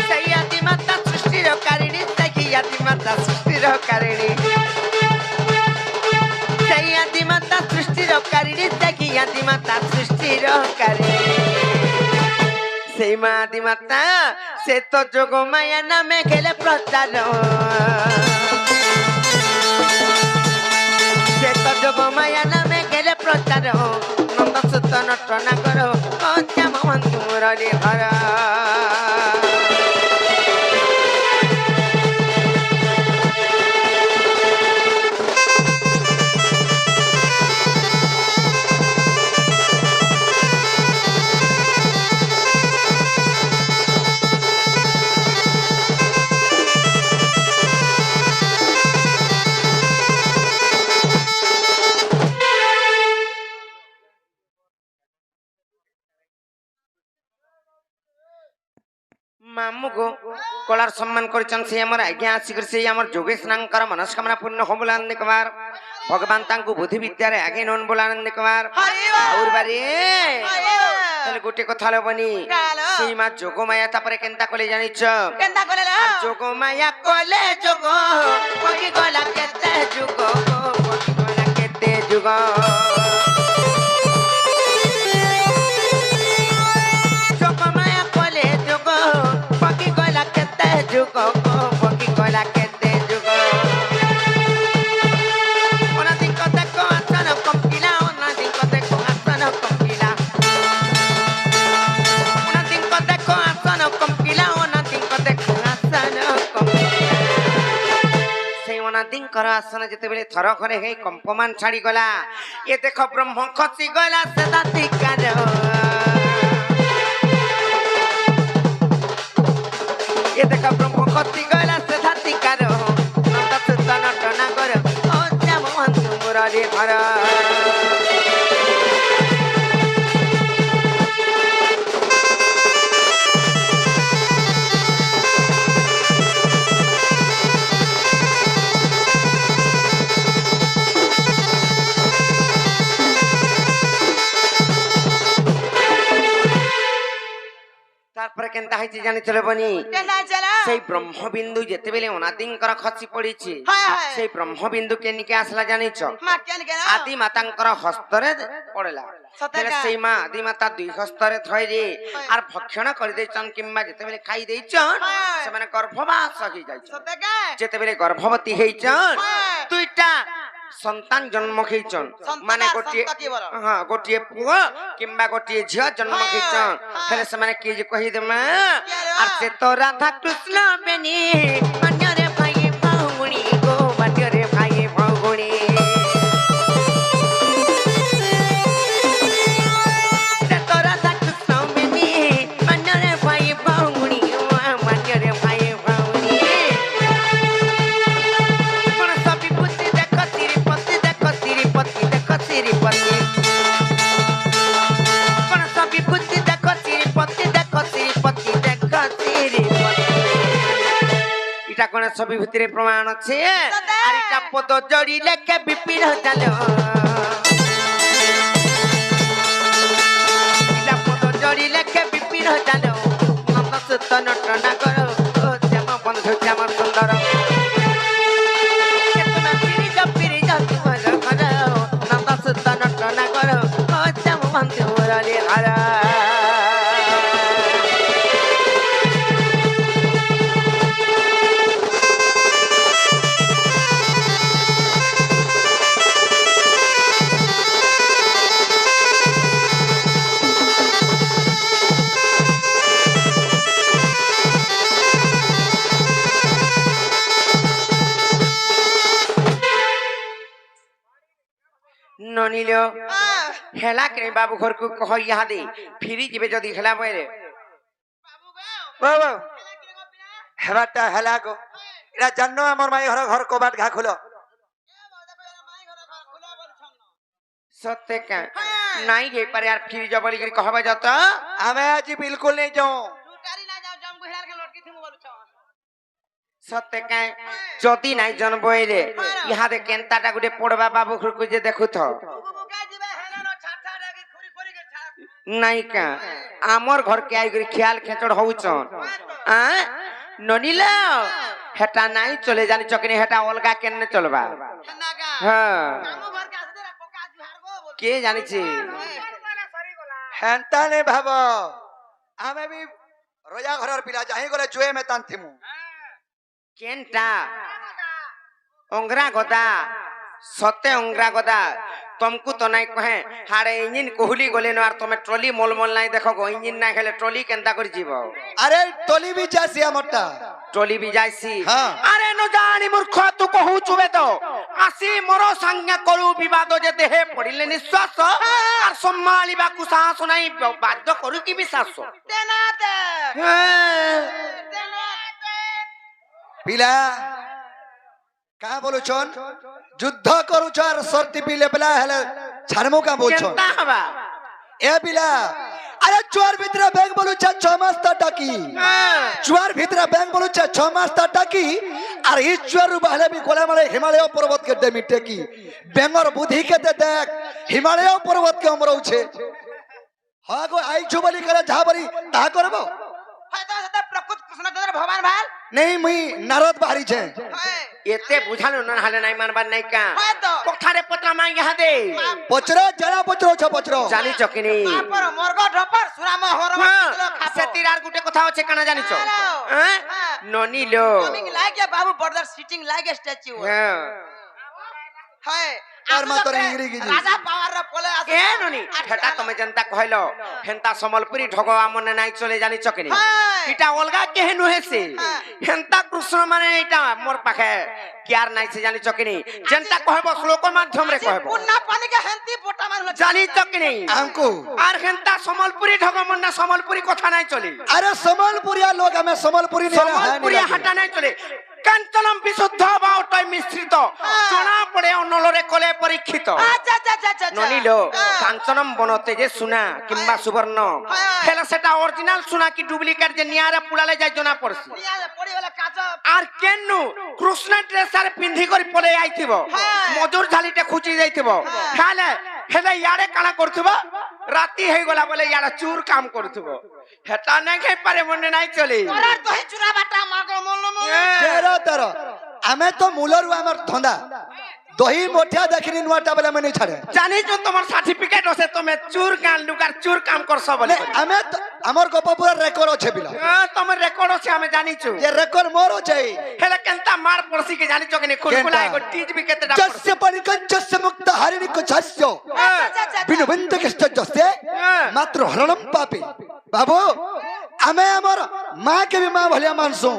সেই আদি মাতা সৃষ্টির কারিণী সেই আদি মাতা সৃষ্টির কারিণী সেই আদি মাতা সৃষ্টির কারিণী সেই আদি মাতা সৃষ্টির কারিণী সেই মা আদি মাতা সে তো যোগ মায়া নামে খেলে প্রচার সে তো যোগ মায়া নামে খেলে প্রচার নন্দ সুত নটনা কর শ্যাম বন্ধু মুরলী হর মামু গো কলার সম্মান করেছেন সেই আমার আজ্ঞা আসিকরি সেই আমার যোগেশ নাঙ্কর মনস্কামনা পূর্ণ হো বলে আনন্দ কুমার ভগবান তাঙ্কু বুদ্ধি বিদ্যারে আগে নন বলে আনন্দ কুমার আর বারে তাহলে গোটে কথা লবনি সেই মা যোগমায়া তারপরে কেনতা কলে জানিছ কেনতা কলে লো যোগমায়া কলে যোগ পকি গলা কেতে যুগ পকি গলা কেতে যুগ যোগমায়া কলে যোগ পকি গলা কেতে যুগ পকি গলা কেতে যুগ ওনা দিক দেখো আসন কম্পিলা ওনা দিক দেখো আসন কম্পিলা ওনা দিক দেখো আসন কম্পিলা ওনা দিক দেখো আসন কম্পিলা সেই ওনা দিঙ্কর আসন যেতেবেলে থর ঘরে হেই কম্পমান ছাড়ি গলা এ দেখ ব্রহ্ম খসি গলা সেটা দিকার এ দেখ ব্রহ্ম খসি গলা সেটা দিকার নন্দ সুত নটনা কর ও শ্যাম বন্ধু মুরলী ধর তারপরে কেনতা হয়েছে জানি চলে বনি কেনতা চলো সেই ব্রহ্মবিন্দু যেতেবেলে অনাদিঙ্কর খসি পড়িছে হায় হায় সেই ব্রহ্মবিন্দু কেনিকে আসলা জানিছ মা কেন কেন আদি মাতাঙ্কর হস্তরে পড়েলা সতে তাহলে কা? সেই মা আদি মাতা দুই হস্তরে ধরে আর ভক্ষণ করে দেইছন কিংবা যেতেবেলে খাই দেইছন হয়। সেমানে গর্ভবাস হই যাইছন সতে কা যেতেবেলে গর্ভবতী হইছন হয়। দুইটা সন্তান জন্ম খেয়েছন সন্তান মানে আর গোটিয়ে সন্ততি বলো। হ্যাঁ গোটিয়ে পুଅ কিংবা গোটিয়ে ঝিଅ জন্ম হয়, খেয়েছন হয়। তাহলে ସେମାନେ କିଏ ଯେ କହିଦେମା କିଏ ରେ? আর সে তো রাধা কৃষ্ণ বেনি ଅନ୍ୟରେ ଭାଇ ଭଉଣୀ ଗୋ ବାଟ୍ୟରେ ଭାଇ ଭଉଣୀ ସେ ତ ରାধା କୃଷ୍ଣ ବେନି ଅନ୍ୟରେ ଭାଇ ଭଉଣୀ ବାଟ୍ୟରେ ଭାଇ ଭଉଣୀ কোন সবি বুদ্ধি দেখো তিরুপতি দেখো তিরুপতি দেখো তিরুপতি কোন সবি বুদ্ধি দেখো তিরুপতি দেখো তিরুপতি দেখো তিরুপতি এটা কোন ছবি ভিতরে প্রমাণ আছে আর এটা পদ জড়ি লেখে বিপিন চালো এটা পদ জড়ি লেখে বিপিন চালো নন্দ সুত নটনা করো ও শ্যাম বন্ধু শ্যাম সুন্দর তুমি পিরি যাও তোমার ঘর নন্দ সুত নটনা করো ও শ্যাম বন্ধু মুরলী ধর ননিল হেলা কে বাবু ঘরকু কহ ইহাদে ফিরি যাবে যদি হেলা বইরে বাবা হেবাটা হেলা গো এটা জানো আমার মাই ঘর ঘর কবাট ঘা খুলো সত্যি কা নাই যাই পারে আর ফির জবলি করে কহবা যত আমি আজ বিলকুল নেই যাও সত্যি কা যদি নাই জন্মইলে ইহাদে কেনতাটা গুটে পড়বা বাবু ঘরকু যে দেখুথ নাই কা আমার ঘর কে আই করে খেয়াল খেচড় হউছন ননিলা হেটা নাই চলে জানি চকনি হেটা অলগা কেনে চলবা হ্যাঁ কে জানিছি হেনতা নে ভাব আমি বি রোজা ঘরের পিলা যাই গলে জুয়ে মে তান্থিমু কেনটা অংরা গদা সতে অংরা গদা तुमको तो नहीं कहे हाड़े इंजिन कोहली गले न और तुम्हें ट्रॉली मोल मोल नहीं देखो गो इंजिन ना खेले ट्रॉली केंता कर जीवो अरे टोली भी जासी हमटा ट्रॉली भी जाइसी हाँ। अरे न जानी मूर्ख तू कहू चुबे तो आसी मोरो संज्ञा करू विवाद जे देहे पड़िले निश्वास और सम्मालिबा कुसास नहीं बाध्य करू की विश्वास देना दे पिला का बोलू छन युद्ध करू चार सर्ती पिले पिला हेले छारमो का बोल छन केंता हवा ए पिला अरे चुआर भीतर बैंक बोलू छ 6 मास त टाकी चुआर भीतर बैंक बोलू छ 6 मास त टाकी और ई चुआर बहले भी गोला माले हिमालय पर्वत के दे मिटे की बेंगर बुद्धि के दे देख हिमालय पर्वत के हमरो छे हा गो आई जुबली करे झाबरी ता करबो फायदा सदा प्रकृत कृष्णचंद्र भगवान भाल नहीं मुई नारद बाहरी छे एते बुझालो न हाले नहीं मानबार नहीं का हाय तो कोठारे पत्रा मां यहां दे पचरो जरा पचरो छ पचरो जानी चकिनी पर मर्ग ढपर सुराम हरम से तिरार गुटे कथा होचे काना जानिचो ननी लो कमिंग लाइक या बाबू brother sitting like a statue hi karma तोर इंगरी की राजा पावर रे पोले आसे ए ननी ठेटा तमे जनता कहलो हेंता समलपुरी ढगवा मने नाइ चले जानी चकिनी इटा अलगा केहनु हेसे हेंता कृष्ण माने इटा मोर पाखे क्यार नाइ से जानी चकिनी जनता कहबो श्लोक माध्यम रे कहबो पुन्ना पानी के हेंती पोटा मार जानी चकिनी हमको আর হেন্তা সম্বলপুরি ঢগমন না সম্বলপুরি কথা নাই চলে अरे समलपुरिया लोग हमें समलपुरी नहीं সম্বলপুরি হাটা নাই চলে কাঞ্চনম বিশুদ্ধ বাউটাই মিশ্রিত জনা পড়ে অনলরে কলে পরীক্ষিত আচ্ছা আচ্ছা আচ্ছা ননিলো কাঞ্চনম বনতে যে সুনা কিংবা সুবর্ণ হেলা সেটা অরিজিনাল সুনা কি ডুপ্লিকেট যে নিয়ারে পুলালে যায় জনা পড়ছি নিয়ালে পড়ি গলা কাজ আর কেনু কৃষ্ণ ড্রেসার পিন্ধি করে পলে আইতিব মজুর ঝালিতে খুচি যাইতিব খালে হেলে ইয়ারে কানা করথিব রাতি হই গলা বলে ইয়ারা চুর কাম করথিব হেটা নাই খাই পারে মনে নাই চলে তোরার তো হে চুরা বাটা মাগো মল্ল तेरो तेरो हमें तो मूलर हमर धंधा दही मोठिया देखिनी नुआटा बेला में नहीं छाड़े জানি তো তোমার সার্টিফিকেট আছে তুমি চুর গান লুকার চুর কাম করছ বলে हमें हमर गोपा पूरा रेकर्ड আছে बिला তোমার রেকর্ড আছে আমি জানিছু ये रेकर्ड मोरो छै হেলে কেনতা মার পড়ছি কি জানিছ কেনে খুলখুলা এগো টিজ বি কেতেটা जस्य परिकंचस्य मुक्त हरिणी को छस्य बिनु बंद कष्ट जस्य मात्र हरणम पापी बाबू हमें हमर मां के भी मां भलिया मानसु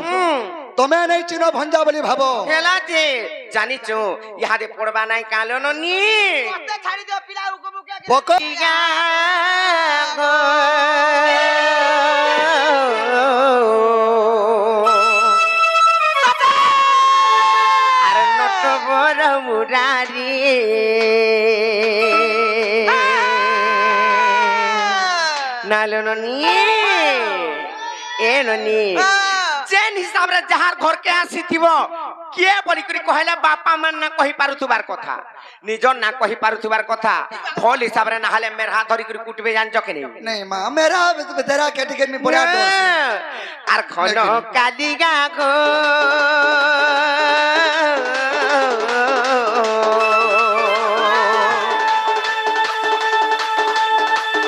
तमे नहीं चिनो भंजा बोली भाबो হেলা যে জানিছু ইহাদে পড়বা নাই কালো ননি মতে ছাড়ি দিও পিলা উকো মুকে पको আর নত বড় মুরারি নালো ননি এ ননি যেন হিসাবে যাহার ঘরকে আসিথিব কিয়ে বলি করি কহিলা বাপা মান না কহি পারুথুবার কথা নিজর না কহি পারুথুবার কথা ভল হিসাবে না হলে মেরহা ধরি করে কুটবে জানছ কেনি नहीं मां मेरा तेरा कैटेगरी में बड़ा दोस्त আর ঘন কালিগা গো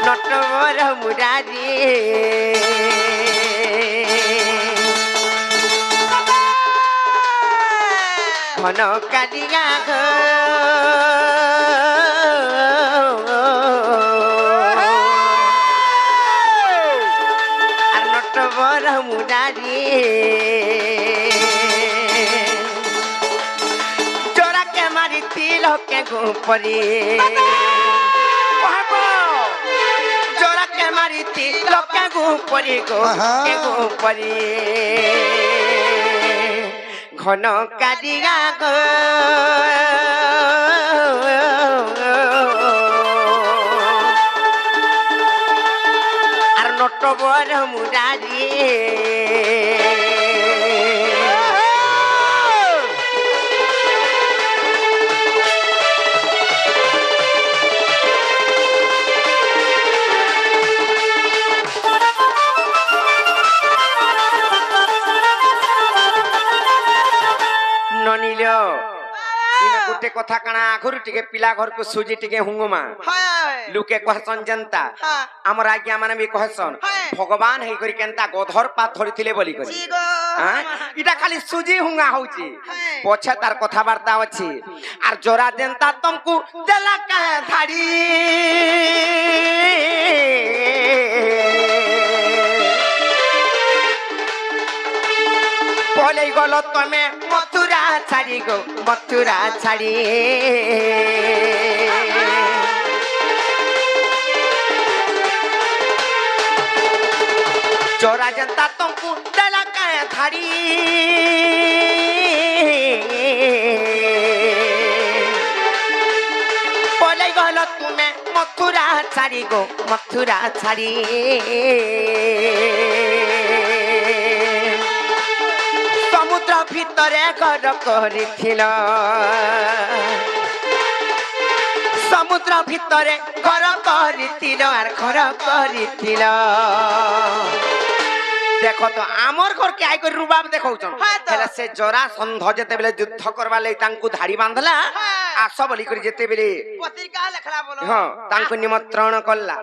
নটবর মুরারি ঘন কালিগা গো আর নটবর মুরারি চোরাকে মারিতি লোকে গোপরি চোরাকে মারিতি লোকে গোপরি গোপরি ঘন কালিয়া গো আর নটবর মুরারি ননিল গোটে কথা কাଣା আঘରୁ ଟିକେ ପିଲା ଘରକୁ ସୁଜି ଟିକେ ହୁଙ୍ଗୁମା ଲୁକେ କହସନ୍ ଯେନ୍ତା ଆମର ଆଜ୍ଞା ମାନେ ବି କହସନ୍ ଭଗବାନ ହେଇକରି କେନ୍ତା ଗଧର ପାତ ଧରିଥିଲେ ବୋଲି କରି ଇଟା ଖାଲି ସୁଜି ହୁଙ୍ଗା ହଉଛି ପଛେ ତାର କଥାବାର୍ତ୍ତା ଅଛି ଆର ଜରା ଯେନ୍ତା ତମକୁ ଦେଲା କାଁ ଧାଡ଼ି পলাই গল তুমি মথুরা ছাড়ি গো মথুরা ছাড়ি চোরা জনতা তোমাকে দেলা কায় ধাড়ি পলাই গল তুমি মথুরা ছাড়ি গো মথুরা ছাড়ি সমুদ্র ভিতরে ঘর করিছিল সমুদ্র ভিতরে ঘর করিছিল আর ঘর করিছিল দেখো তো আমার ঘরকে আই করে রুবাব দেখাউছন হেলে সে জরা সন্ধ যেতেবেলে যুদ্ধ করবা লাগি তাঙ্কু ধাড়ি বাঁধলা আস বলি করে যেতেবেলে পত্রিকা লেখলা বলো হ্যাঁ তাঙ্কু নিমন্ত্রণ করলা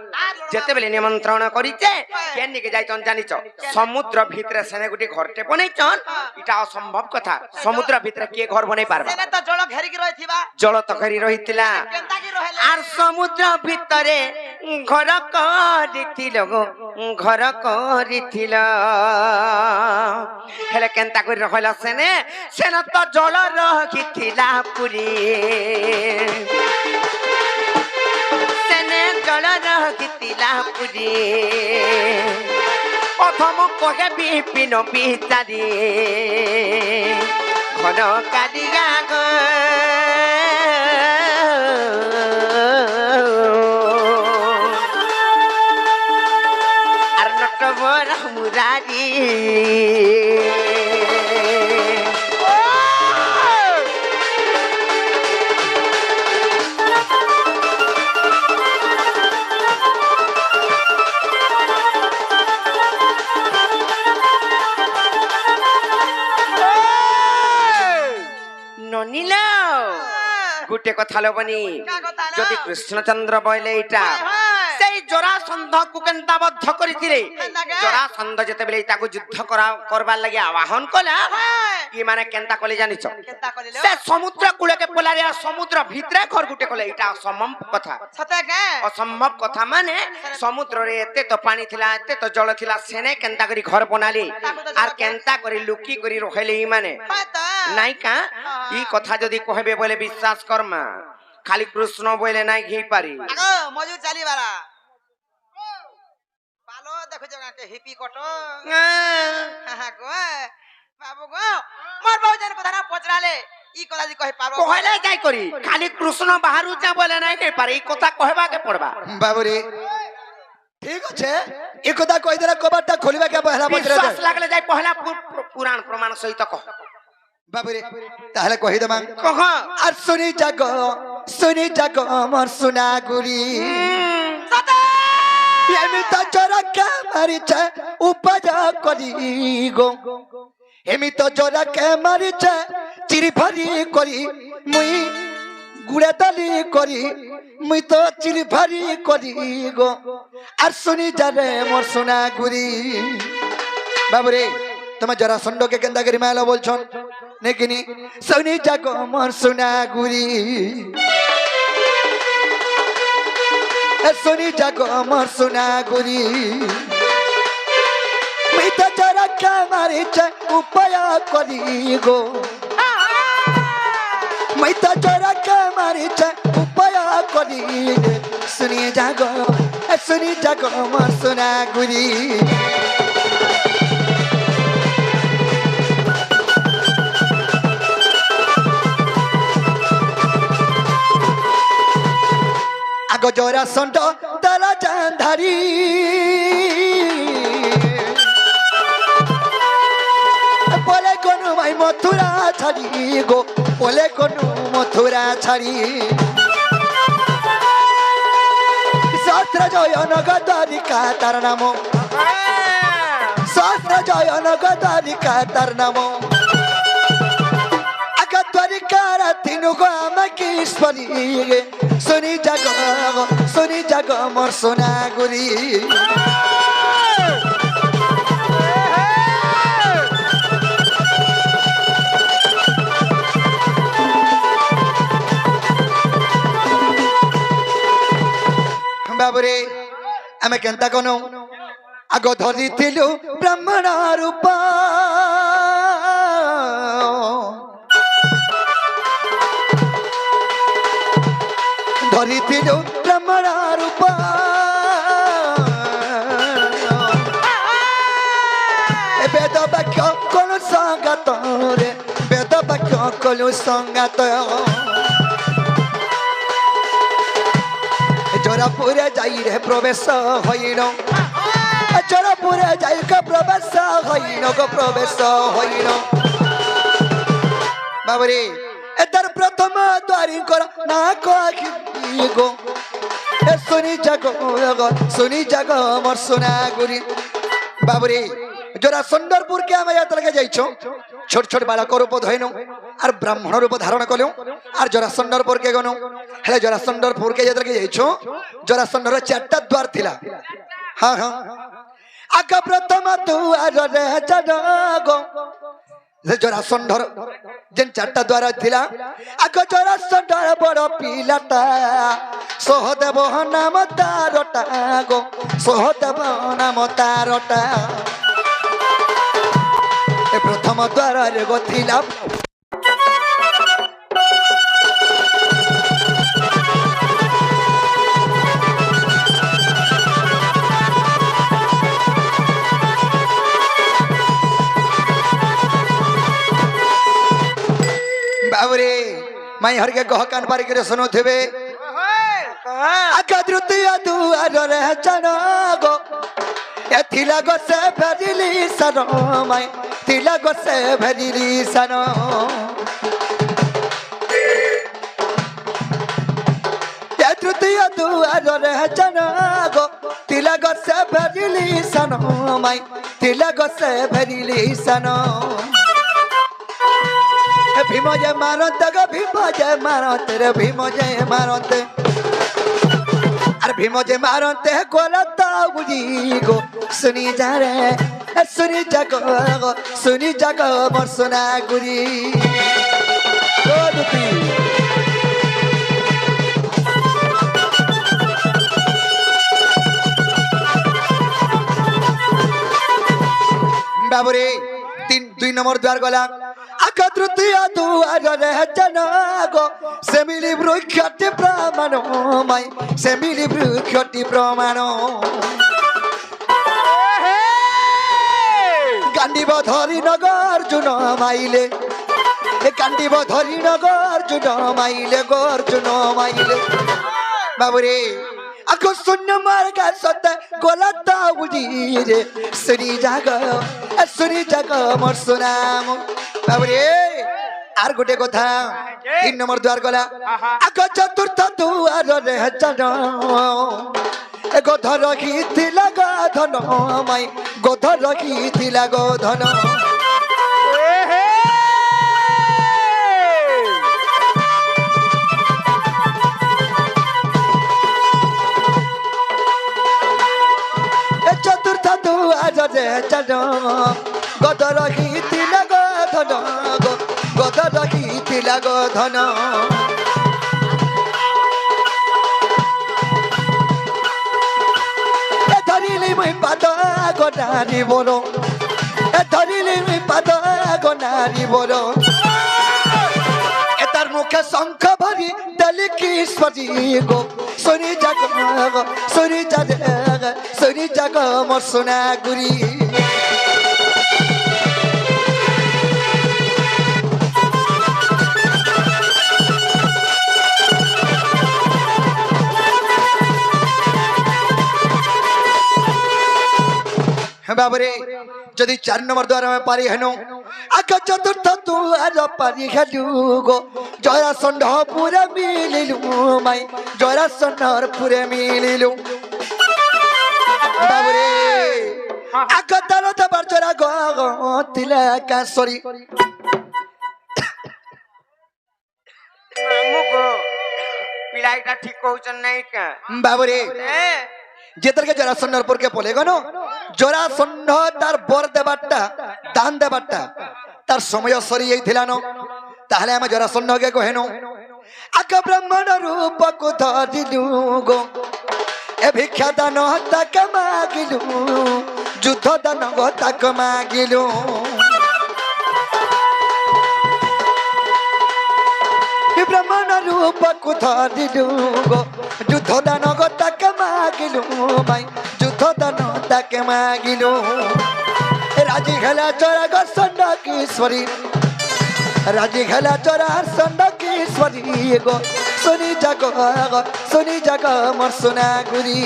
যেতেবেলে নিমন্ত্রণ করিছে কেনিকে যাইছন জানিছ সমুদ্র ভিতরে সেনে গুটি ঘরটে বনাইছন এটা অসম্ভব কথা সমুদ্র ভিতরে কে ঘর বনাই পারবা সেনে তো জল ঘেরিকি রইছিবা জল তো ঘেরি রহিতিলা কেনতা কি রহেলা আর সমুদ্র ভিতরে ঘর করিছিল গো ঘর করিছিল হেলে কেনতা করে রহলা সেনে সেনে তো জল রহিছিলা পুরি সেনে জল রহিছিলা পুরি প্রথম কহে বিপিন বিচারি ঘন কালিয়া গো আর নটবর মুরারি ননিল গুটে কথা লবনি যদি কৃষ্ণচন্দ্র বইলে এটা সেই জরাসন্ধকু কেনতা বদ্ধ করিছিলে জরাসন্ধ যেতেবেলে তাকে যুদ্ধ করবার লাগি আহ্বান কলা কি মানে কেনতা কলে জানিছ কেনতা করিলো সে সমুদ্র কূলকে পলারে সমুদ্র ভিতরে ঘর গুটে কলে এটা অসম্ভব কথা সতে কে অসম্ভব কথা মানে সমুদ্রে এতে তো পানি থিলা এতে তো জল থিলা সেনে কেনতা করি ঘর বনালি আর কেনতা করি লুকি করি রহেলে ই মানে নাই কা ই কথা যদি কহবে বলে বিশ্বাস করমা খালি কৃষ্ণ বলে নাই ঘি পারি আগো মজুর চালিবারা ভালো দেখো যে হিপি কট গো বাবু গো মোর বাবু জান কথা না পচরালে ই কথা দি কই পারো কহলে যাই করি খালি কৃষ্ণ বাহারু যা বলে নাই ঘি পারি ই কথা কহবাকে পড়বা বাবুরে ঠিক আছে এ কথা কই দেলা কবারটা খুলিবা কে পহলা পচরা বিশ্বাস লাগলে যাই পহলা পুরাণ প্রমাণ সহিত কহ বাবুরে তাহলে কই দেবা কহ আর শুনি জাগো আমার সোনা গুরি এমিতা জোরাকে মারিছে উপাজা করি গো এমিতা জোরাকে মারিছে চিরিফারি করি মুই গুড়ে দালি করি মুই তো চিরিফারি করি গো আর শুনি যারে মোর সোনা গুরি বাবুরে তোমার জরা সন্ডকে কেন্দা করি মালা বলছন নেকিনি শুনি জাগো মোর সোনা গুরি শুনি জাগো মোর সোনা গুরি মিঠা জরা কে মারিছে উপায় করি গো মিঠা জরা কে মারিছে উপায় করি শুনি জাগো মোর সোনা গুরি আগ জরাসন্ধ তারা চান্ধারি বলে কোনো ভাই মথুরা ছাড়ি গো বলে কোনো মথুরা ছাড়ি শাস্ত্র জয়নগ দ্বারিকা তার নাম শাস্ত্র জয়নগ দ্বারিকা তার নাম আগ দ্বারিকার তিনু গো আমাকে ঈশ্বরী শুনি জাগ মোর সোনা গুরি বাবুরে আমি কেনতা কোন আগ ধরিଥିଲୁ ব্রাহ্মণ রূপ ধরিଥିଲୁ ব্রাহ্মণ রূপ বেদ বাক্য কোন সঙ্গাত রে বেদ বাক্য কোন সঙ্গাত জোরাপুরে যাই রে প্রবেশ হইল জোরাপুরে যাই গো প্রবেশ হইল গো প্রবেশ হইল বাবরে এটার প্রথম দ্বারি কর না কহি গো শুনি জাগ মোর সোনা গুরি বাবরে জোরা সুন্দরপুর কে আমি এতলকে যাইছো ছোট ছোট বালক রূপ ধইনু আর ব্রাহ্মণ রূপ ধারণ কলু আর জোরা সুন্দরপুর কে গনু হেলে জোরা সুন্দরপুর কে এতলকে যাইছো জোরা সুন্দর চারটা দ্বার থিলা হ্যাঁ হ্যাঁ আগ প্রথম দুয়ার রে জনগো জোরা সুন্দর যেন চারটা দ্বার থিলা আগ জোরা সুন্দর বড় পিলাটা সহদেব নাম তারটা গো সহদেব নাম তারটা প্রথম দ্বারে গথিলা বাবরে মাই হরকে গহ কান পারি করে শুনুথিবে আগ তৃতীয় দুয়ারে জান গো এথিলা গো সে ভরিলি সন মাই তিলা গো সে ভরিলি সন তৃতীয় দুয়ারে জান গো তিলা গো সে ভরিলি সন মাই তিলা গো সে ভরিলি সন ভীম জয় মারত গো ভীম জয় মারত রে ভীম জয় মারত আর ভীম জয় মারতে গোলত বুঝি গো শুনি যা রে শুনি জাগ মোর সোনা গুরি বাবরে দুই নম্বর দ্বার গলা আগ তৃতীয় দুয়ারে জান গো সেমিলি বৃক্ষটি প্রমাণ মাই সেমিলি বৃক্ষটি প্রমাণ কান্দিব ধরি নগর জুন মাইলে কান্দিব ধরি নগর জুন মাইলে গর্জুন মাইলে বাবুরে আগ শূন্য মার্গ সতে গোলাত বুঝি রে শুনি জাগ মোর সোনাম বাবুরে আর গোটে কথা 3 নম্বর দ্বার গলা আগ চতুর্থ দুয়ার রে জান গোধ রখিথিলা গোধন মাই গোধ রখিথিলা গোধন চতুর্থ দুয়ার রে জান গোধ রখিথিলা গোধন গোধ রখিথিলা গোধন ধরিলি মুই পাদ গনারি বলো ধরিলি মুই পাদ গনারি বলো এটার মুখে শঙ্খ ভরি দেলি কি সজি গো শুনি জাগ মোর সোনা গুরি বাবরে যদি 4 নম্বর দ্বার আমি পারি হেন আকা চতুর্থ দুয়ার পারি হেলু গো জরাসন্ধ পুরে মিলিলু মাই জরাসন্ধর পুরে মিলিলু বাবরে আকা তার দাবার জরা গো তিলা কাসরি মুগো পিলাইটা ঠিক কହୁছন নাই কা বাবরে এ যেতরকে জরাসন্ধর পুরকে বলে গো জরাসন্ধ তার বর দেবারটা দান দেবারটা তার সময় সরি যাইছিলান তাহলে আমি জরাসন্ধকে কহেন আকা ব্রাহ্মণ রূপ ধরিলু গো এ ভিক্ষা দান তাকে মাগিলু যুদ্ধ দান গো তাকে মাগিলু ব্রাহ্মণ রূপ ধরিলু গো যুদ্ধ দান গো তাকে মাগিলু ভাই যুদ্ধ দান তাকে মাগিলু রাজি খেলা চড়া গো সন্ডকেশ্বরী রাজি খেলা চড়া সন্ডকেশ্বরী গো শুনি জাগ মোর সোনা গুরি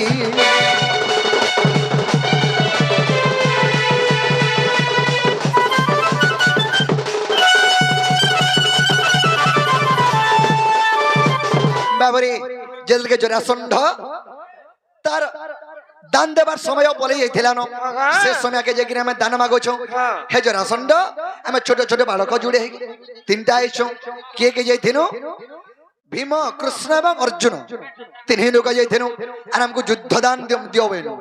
বাবরে যেদিকে জরাসন্ধ তার দান দেবার সময় বলে যাইছিলান সে সময়কে যে কিনা আমি দান মাগুছ হে জরাসন্ধ আমি ছোট ছোট বালক জুড়ে 3টা আইছ কে যাইছিনু ভীম কৃষ্ণ এবং অর্জুন 3 লোক যাইছিনু আর আমাকে যুদ্ধ দান দিও বেনু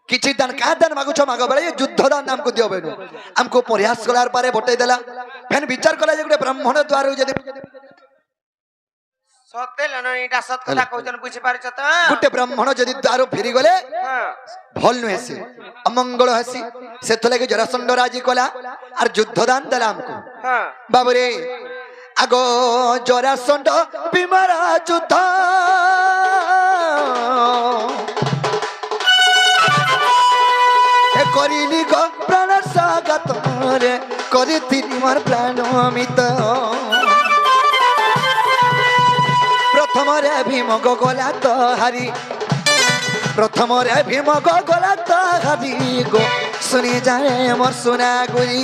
কিছু দান কা দান মাগুছ মাগ বেড়ে যুদ্ধ দান আমাকে দিও বেনু আমাকে প্রয়াস করার পরে বটাই দেলা ফেন বিচার করা যে গোটে ব্রাহ্মণ দ্বার যদি সতে লনইটা সত কথা কହୁছন বুঝি পারছ তো গোটে ব্রাহ্মণ যদি দ্বার ফেরি গলে ভাল নুহে সে অমঙ্গল হাসি সেথ লাগি জরাসন্ধ রাজি কলা আর যুদ্ধ দান দেলা আমাকে বাবরে আগ জরাসন্ধ বিমারা যুদ্ধ করিলি গো প্রাণ সাগত রে করিলি মোর প্রাণ অমিত প্রথমরে ভীম গলা তো হারি প্রথমরে ভীম গলা তো হারি গো শুনি যায় মোর সোনা গুরি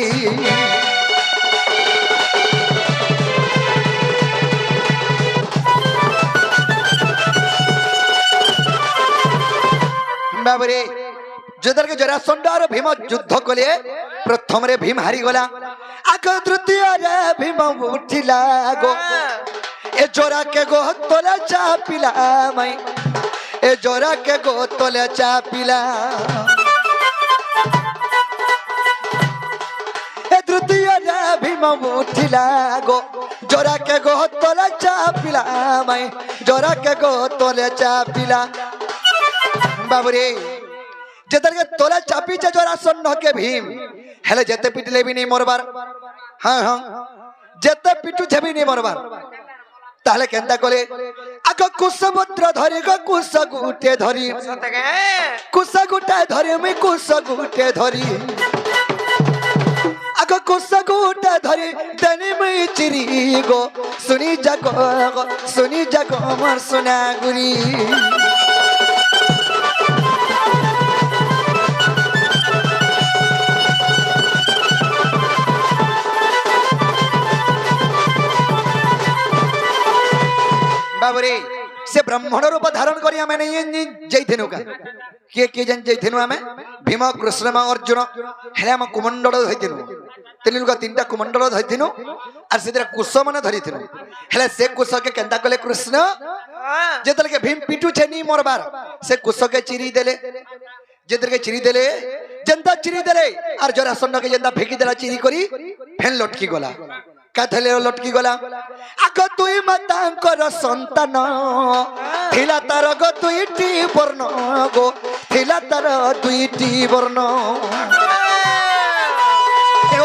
বাবরে যেতরকে জরাসন্ধ আর ভীম যুদ্ধ কলে প্রথমরে ভীম হারি গলা আগ তৃতীয়রে ভীম উঠিলা গো এ জোরা কে গো তোলে চাপিলা মাই এ জোরা কে গো তোলে চাপিলা এ তৃতীয়রে ভীম উঠিলা গো জোরা কে গো তোলে চাপিলা মাই জোরা কে গো তোলে চাপিলা বাবরে যেতরকে তোলে চাপিছে জরাসন্ধ কে ভীম হেলে যেতে পিটলে বি নেই মরবার হ্যাঁ হ্যাঁ যেতে পিটু ছেবি নেই মরবার তাহলে কেনতা কলে আগ কুশপত্র ধরি গো কুশ গুটে ধরি কুশ গুটে ধরি আমি কুশ গুটে ধরি আগ কুশ গুটে ধরি দেনি মই চিরি গো শুনি জাগ আমার সোনা গুরি বাবরে সে ব্রাহ্মণ রূপ ধারণ করি আমি যাইথিনু কা কে জান যাইথিনু আমি ভীম কৃষ্ণ অর্জুন হেলে আমি কুমণ্ডল ধরিথিনু 3 লোক 3টা কুমণ্ডল ধরিথিনু আর সেদিন কুশ মানে ধরিথিনু হেলে সে কুশকে কেন্তা কলে কৃষ্ণ যেতলকে ভীম পিটু ছেনি মরবার সে কুশকে চিরি দেলে যেতলকে চিরি দেলে যেন্তা চিরি দেলে আর জরাসন্ধকে যেন্তা ফেকি দেলা চিরি করি ফেন লটকি গলা কাথলে লটকি গলা আগ তুই মাতাঙ্কর সন্তান থিলা তার গো 2টি বর্ণ গো থিলা তার 2টি বর্ণ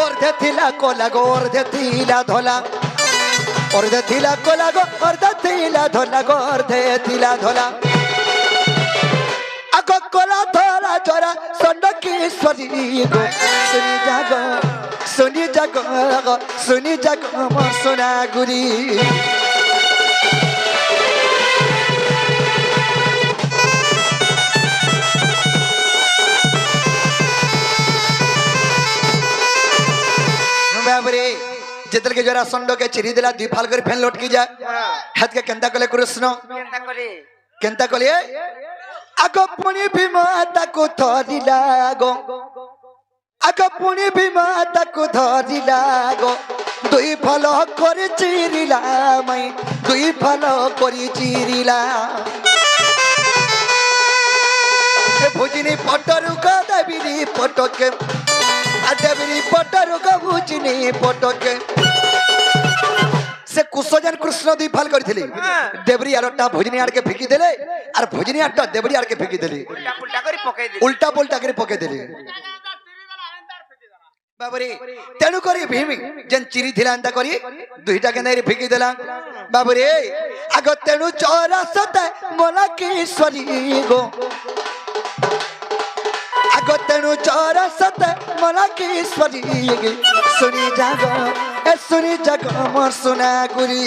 অর্ধে থিলা কলা গো অর্ধে থিলা ধলা অর্ধে থিলা কলা গো অর্ধে থিলা ধলা গো অর্ধে থিলা ধলা আগ কলা ধরা জরা সন্ডকেশ্বরী গো শুনি জাগ আমার সোনা গুরি যেতলকে জরাসন্ধকে চিরি দেলা দুই ফাল করে ফেন লটকি যায় হাতকে কেনতা কলে কৃষ্ণ কেনতা করে কেনতা কলে আগ পুনি ভীম তাকু ধরিলা গো আগ পুনি ভীম তাকু ধরিলা গো দুই ফল করে চিরিলা মাই দুই ফল করে চিরিলা ভুজিনি পটরুক দেবিনি পটকে দেবিনি পটরুক ভুজিনি পটকে সে কুশজন কৃষ্ণ দুই ফাল করেছিলি দেবরি আরটা ভুজিনি আড়কে ফিকি দেলে আর ভুজিনি আরটা দেবরি আড়কে ফিকি দেলি উল্টা পুল্টা করে পকাই দে উল্টা পুল্টা করে পকে দেলি বাবরে তেণু করি ভীমি যেন চিরি থিলা এন্তা করি দুইটা কেন্দ্রে ফিকি দেলা বাবরে আগ তেণু চৌরাশতে মোলা কিশোরী গো আগ তেণু চৌরাশতে মোলা কিশোরী শুনি জাগ এ শুনি জাগ মোর সোনা গুরি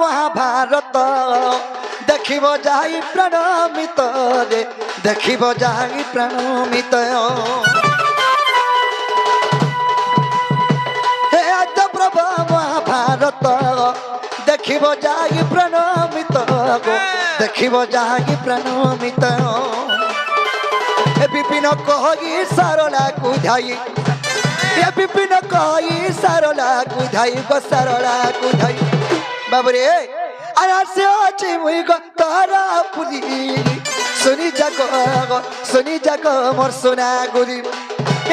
মহাভারত দেখিব যাই প্রাণমিত রে দেখিব যাই প্রাণমিত হে আদ্য প্রভু মহাভারত দেখিব যাই প্রাণমিত গো দেখিব যাই প্রাণমিত হে বিপিন কহি সারলা কুধাই হে বিপিন কহি সারলা কুধাই গো সারলা কুধাই বাবরে আর সে আছে মুই গো তারা পুরি শুনি যাক মোর সোনা গুরি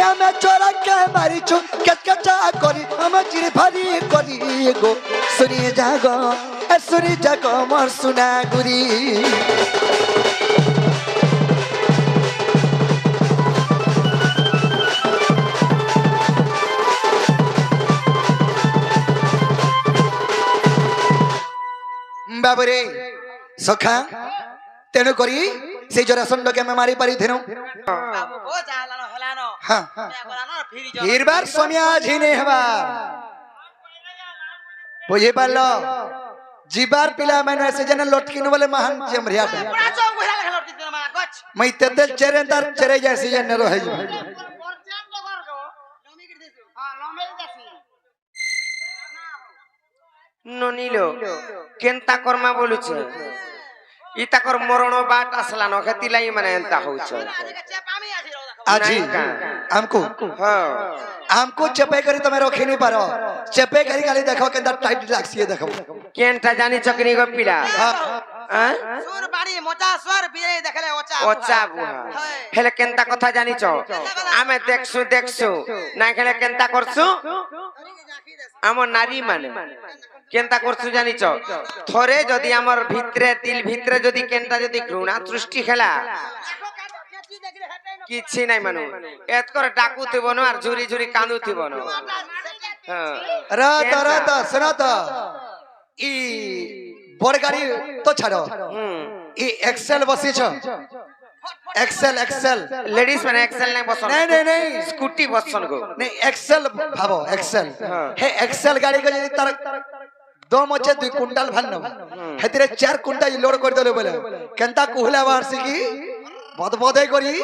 আমি চোরা কে মারিছু কেচকেচা করি আমি চিরি ভারি করি গো শুনি যাক মোর সোনা গুরি বাবরে সখা তেণু করি সেই জরাসন্ধকে আমি মারি পারি থেনু বাবু ও জালানো হলানো হ্যাঁ মেগলানো ফিরি যাও ফিরবার সোনিয়া ঝিনে হবা বুঝি পারল জিবার পিলা মানে সে যেন লটকিন বলে মহান চেমরিয়া পুরা চোখ বুঝা লাগলো কি মা গছ মই তেতেল চেরে তার চেরে যায় সে যেন রহে পরচান তো করগো লমি কি দিছু হ্যাঁ লমি দিছি ননিল কেনতা কর্মা বলুছে ইতাকর মরণ বাট আসলা ন খেতিলাই মানে এন্তা হউছে আজকে চেপ আমি আছি রো দেখো আজি हमको হ্যাঁ हमको चपे करी तमे रखी नहीं पारो चपे करी खाली देखो केंदा टाइट लागसी देखो কেনটা জানি চকনি গো পিলা হ্যাঁ সুর বাড়ি মোচা স্বর বিয়ে দেখলে ওচা ওচা বুহা হেলে কেনতা কথা জানিছ আমি দেখছু না খেলে কেনতা করছু আমার নারী মানে কেনতা করছু জানিছ থরে যদি আমার ভিতরে দিল ভিতরে যদি কেনটা যদি ঘৃণা সৃষ্টি খেলা কিচ্ছি নাই মানু এত করে ডাকু থিব না আর ঝুরি ঝুরি কান্দু থিব না হ্যাঁ রাত सुनो तो ई बड़ गाड़ी तो छाड़ो ई एक्सेल बसी छ एक्सेल लेडीज মানে এক্সেল নাই বসন नहीं স্কুটি বসন গো नहीं एक्सेल भाबो एक्सेल हे एक्सेल गाड़ी को यदि तार दो मचे 2 कुंटल भन्न हेतिरे 4 कुंटल लोड कर देले बोले केनता कुहला वारसी की बदबदै करी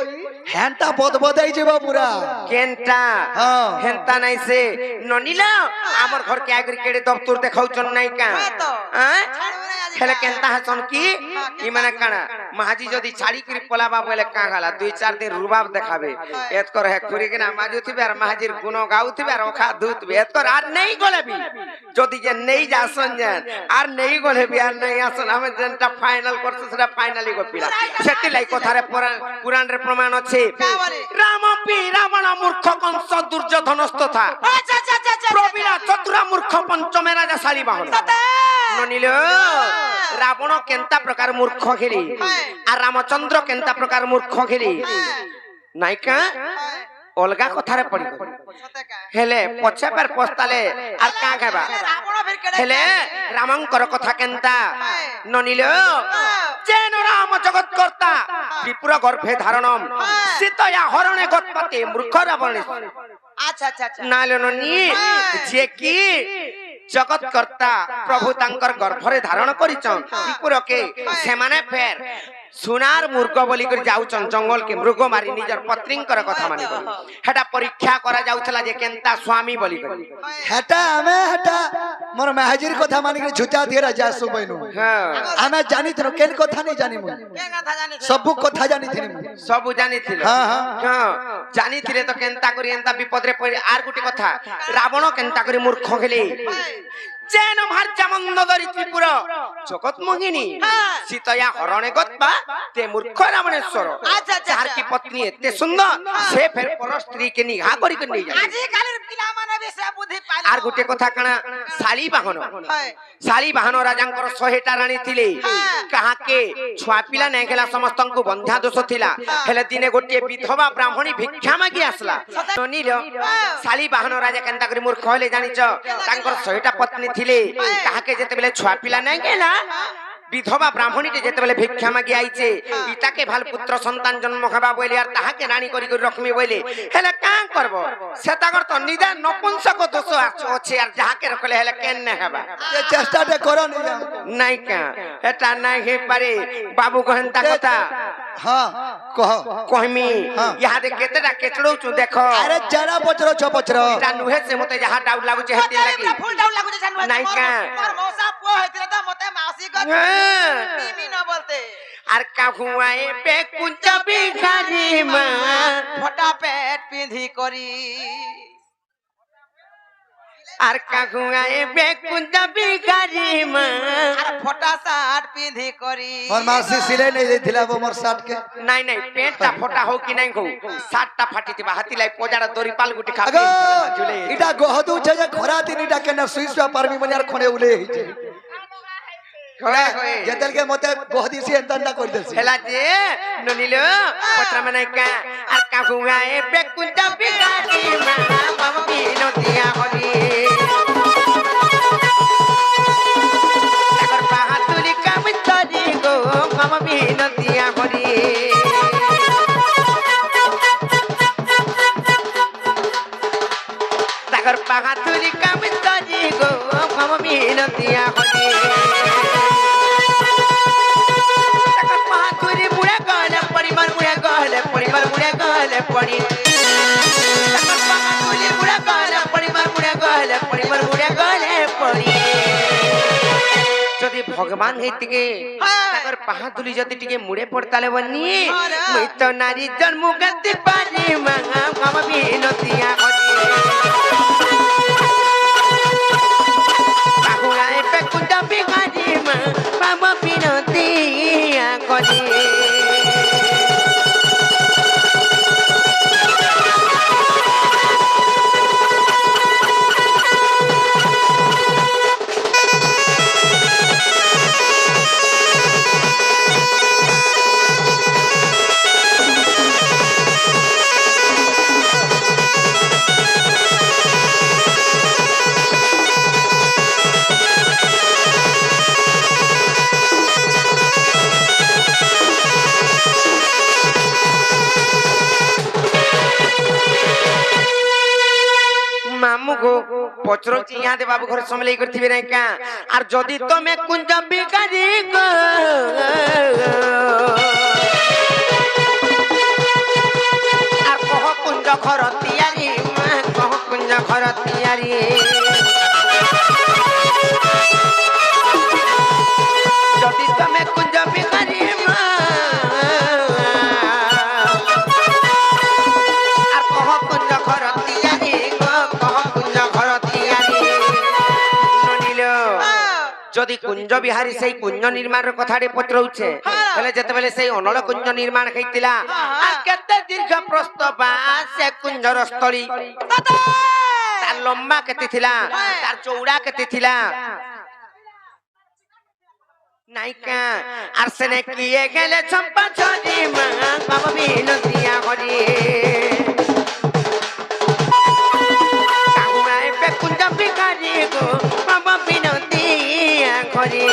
হ্যান্টা বদবদাই যাবা পুরা কেনটা হ্যাঁ হেনতা নাইছে ননিলা আমার ঘর কে আগরি কেড়ে দপ্তর দেখাউছন নাই কা হ্যাঁ হেলে কেনতা হাসন কি ই মানে কানা মাহাজি যদি ছাড়ি করি পলাবা বলে কা গালা 2-4 দিন রুবাব দেখাবে এত করে হে করি কিনা মাজি থিবে আর মাহাজির গুণ গাউথিবে আর ওখা দুতবে এত করে আর নেই গলেবি যদি যে নেই যাসন জান আর নেই গলেবি আর নেই আসন আমি যেটা ফাইনাল করছে সেটা ফাইনালি গপিলা সেটি লাই কথারে পুরাণ রে প্রমাণ আছে রাম পি রাবণ মূর্খ কংস দুর্যোধনস্ত থা প্রবীরা চতুরা মূর্খ পঞ্চমে রাজা শালিবাহন ননিল রাবণ কেনতা প্রকার মূর্খ খেলি আর রামচন্দ্র কেনতা প্রকার মূর্খ খেলি নাইকা অলগা কথারে পড়ি হেলে পছে পর পস্তালে আর কা খাবা হেলে রামঙ্কর কথা কেনতা ননিল যেন রাম জগৎ কর্তা বিপুর গর্ভে ধারণম সীতয়া হরণে গৎপতি মূর্খ রাবণ আচ্ছা আচ্ছা আচ্ছা নালে ননি যে কি জগৎ কর্তা প্রভু তাঙ্কর গর্ভরে ধারণ করিছন ত্রিপুরকে সেমানে ফের সোনার মূর্খ বলি করে যাউছন জঙ্গল কে মৃগ মারি নিজর পত্নীঙ্কর কথা মানি হেটা পরীক্ষা করা যাউছলা যে কেনতা স্বামী বলি করে হেটা মোর মাহাজির কথা মানি করে ঝুটা দিয়ে রাজা সুবইনু হ্যাঁ আমি জানিথিনু কেন কথা নাই জানি মুই কে কথা জানি সবু কথা জানিথিনি মুই সবু জানিছিলে হ্যাঁ হ্যাঁ হ্যাঁ জানিছিলে তো কেনতা করি এনতা বিপদরে পড়ে আর গুটি কথা রাবণ কেনতা করি মূর্খ হেলে যেন ভার্যা মন্দোদরী ত্রিপুর জগৎ মোহিনী সীতয়া হরণে গৎপা তে মূর্খ রাবণেশ্বর আচ্ছা, আচ্ছা, যার কি পত্নী এতে সুন্দর সে ফের পর স্ত্রীকে নিঘা করি করে নিয়ে যায় আজি কালের পিলা মানে বেশি বুদ্ধি পাইল আর গোটে কথা কানা শালী বাহন শালী বাহন রাজাঙ্কর 100টা রানী থিলে কাহাকে ছুয়া পিলা নাই খেলা সমস্তଙ୍କୁ বন্ধা দোষ থিলা হেলে দিনে গোটে বিধবা ব্রাহ্মণী ভিক্ষা মাগি আসলা নীল শালী বাহন রাজা কেনতা করে মূর্খ হলে জানিছ তাঙ্কর 100টা পত্নী থিলে কাহাকে যেতেবেলে ছুয়া পিলা নাই গেলা বিধবা ব্রাহ্মণীকে যেতেবেলে ভিক্ষা মাগি আইছে ইটাকে ভাল পুত্র সন্তান জন্ম হবা বইলে আর তাহাকে রানী করি করে রকমি বইলে হেলে কাঁ করব সে তাগর তো নিজা নপুংসক দোষ আছে আর যাহাকে রকলে হেলে কেন না হবা ये চেষ্টাটা করো নি নাই কা এটা নাই হে পারে বাবু কহেনতা কথা हां कह কহমি ইহাদে কেতেটা কেচড়ৌচু দেখো अरे जरा बचरो छ बचरो এটা নুহে সে মতে যাহা ডাউট লাগুছে হেতি লাগি ফুল ডাউন লাগুছে জানো নাইকা। মোর মৌসা পুয়া হইতিলে তো মতে মাসি গত হ্যাঁ। মিমি না বলতে আর কাহুয়ায়ে বে কুঞ্জ বিঘারি মা ফটা পেট পিঁধি করি আর কাহুয়ায়ে বে কুঞ্জ বিঘারি মা আর ফটা শার্ট পিঁধি করি मोर मासी सिले नहीं देथिला वो मोर साथ के নাই নাই পেটটা ফোটা হোক কি নাই হোক সাতটা ফাটিতিবা হাতিলাই পজাড়া দড়ি পাল গুটি খাবে अगो ঝুলে इटा गोहदु छ जे खरा दिन इटा के न सुइसवा परमी मनियार खने उले हिचे খড়া হয়ে जेतल के मते गोहदी से अंतंदा कर देसी হেলা যে ননিল পত্রা মানাইকা আর কাহুয়ায়ে বে কুঞ্জ বিঘারি মা বাবা বিনোদিয়া হরি তাকর বাহাদুরি কামিতারি গো বাবা বিনোদিয়া হরি তাকর বাহাদুরি কামিতারি গো বাবা বিনোদিয়া হরি তাকর বাহাদুরি বুড়া গলে পরিবার বুড়া গলে পরিবার বুড়া গলে পড়ি তাকর বাহাদুরি বুড়া গলে পরিবার বুড়া গলে পরিবার বুড়া গলে পড়ি যদি ভগবান হেতিকে তাকর বাহাদুরি যদি টিকে মুড়ে পড়তালে বনি মুই তো নারী জন্ম গতি পারি মাঙা বাবা বিনোদিয়া হরি কাহুয়ায়ে বে কুঞ্জ বিঘারি মা বাবা বিনোদিয়া হরি মামু গো পচর চিয়া দে বাবু ঘর সমলাই করথিবে নাই কা আর যদি তুমি কুঞ্জ বিকারি গো আর কহ কুঞ্জ ঘর তিয়ারি মা কহ কুঞ্জ ঘর তিয়ারি যদি তুমি কুঞ্জ বিকারি মা আর কহ কুঞ্জ ঘর তিয়ারি গো কহ কুঞ্জ ঘর তিয়ারি ননিল যদি কুঞ্জ বিহারী সেই কুঞ্জ নির্মাণের কথাটি পত্রউছে তাহলে যেতেবেলে সেই অনল কুঞ্জ নির্মাণ হইতিলা আর কেতে দীর্ঘ প্রস্তবা সে কুঞ্জর স্থলী তার লম্বা কেতে থিলা তার চৌড়া কেতে থিলা নাইকা আর সেনে কিয়ে গেলে চম্পা ছড়ি মা বাবা বিনোদিয়া হরি কাহুয়ায়ে বে কুঞ্জ বিঘারি গো বাবা বিনোদিয়া হরি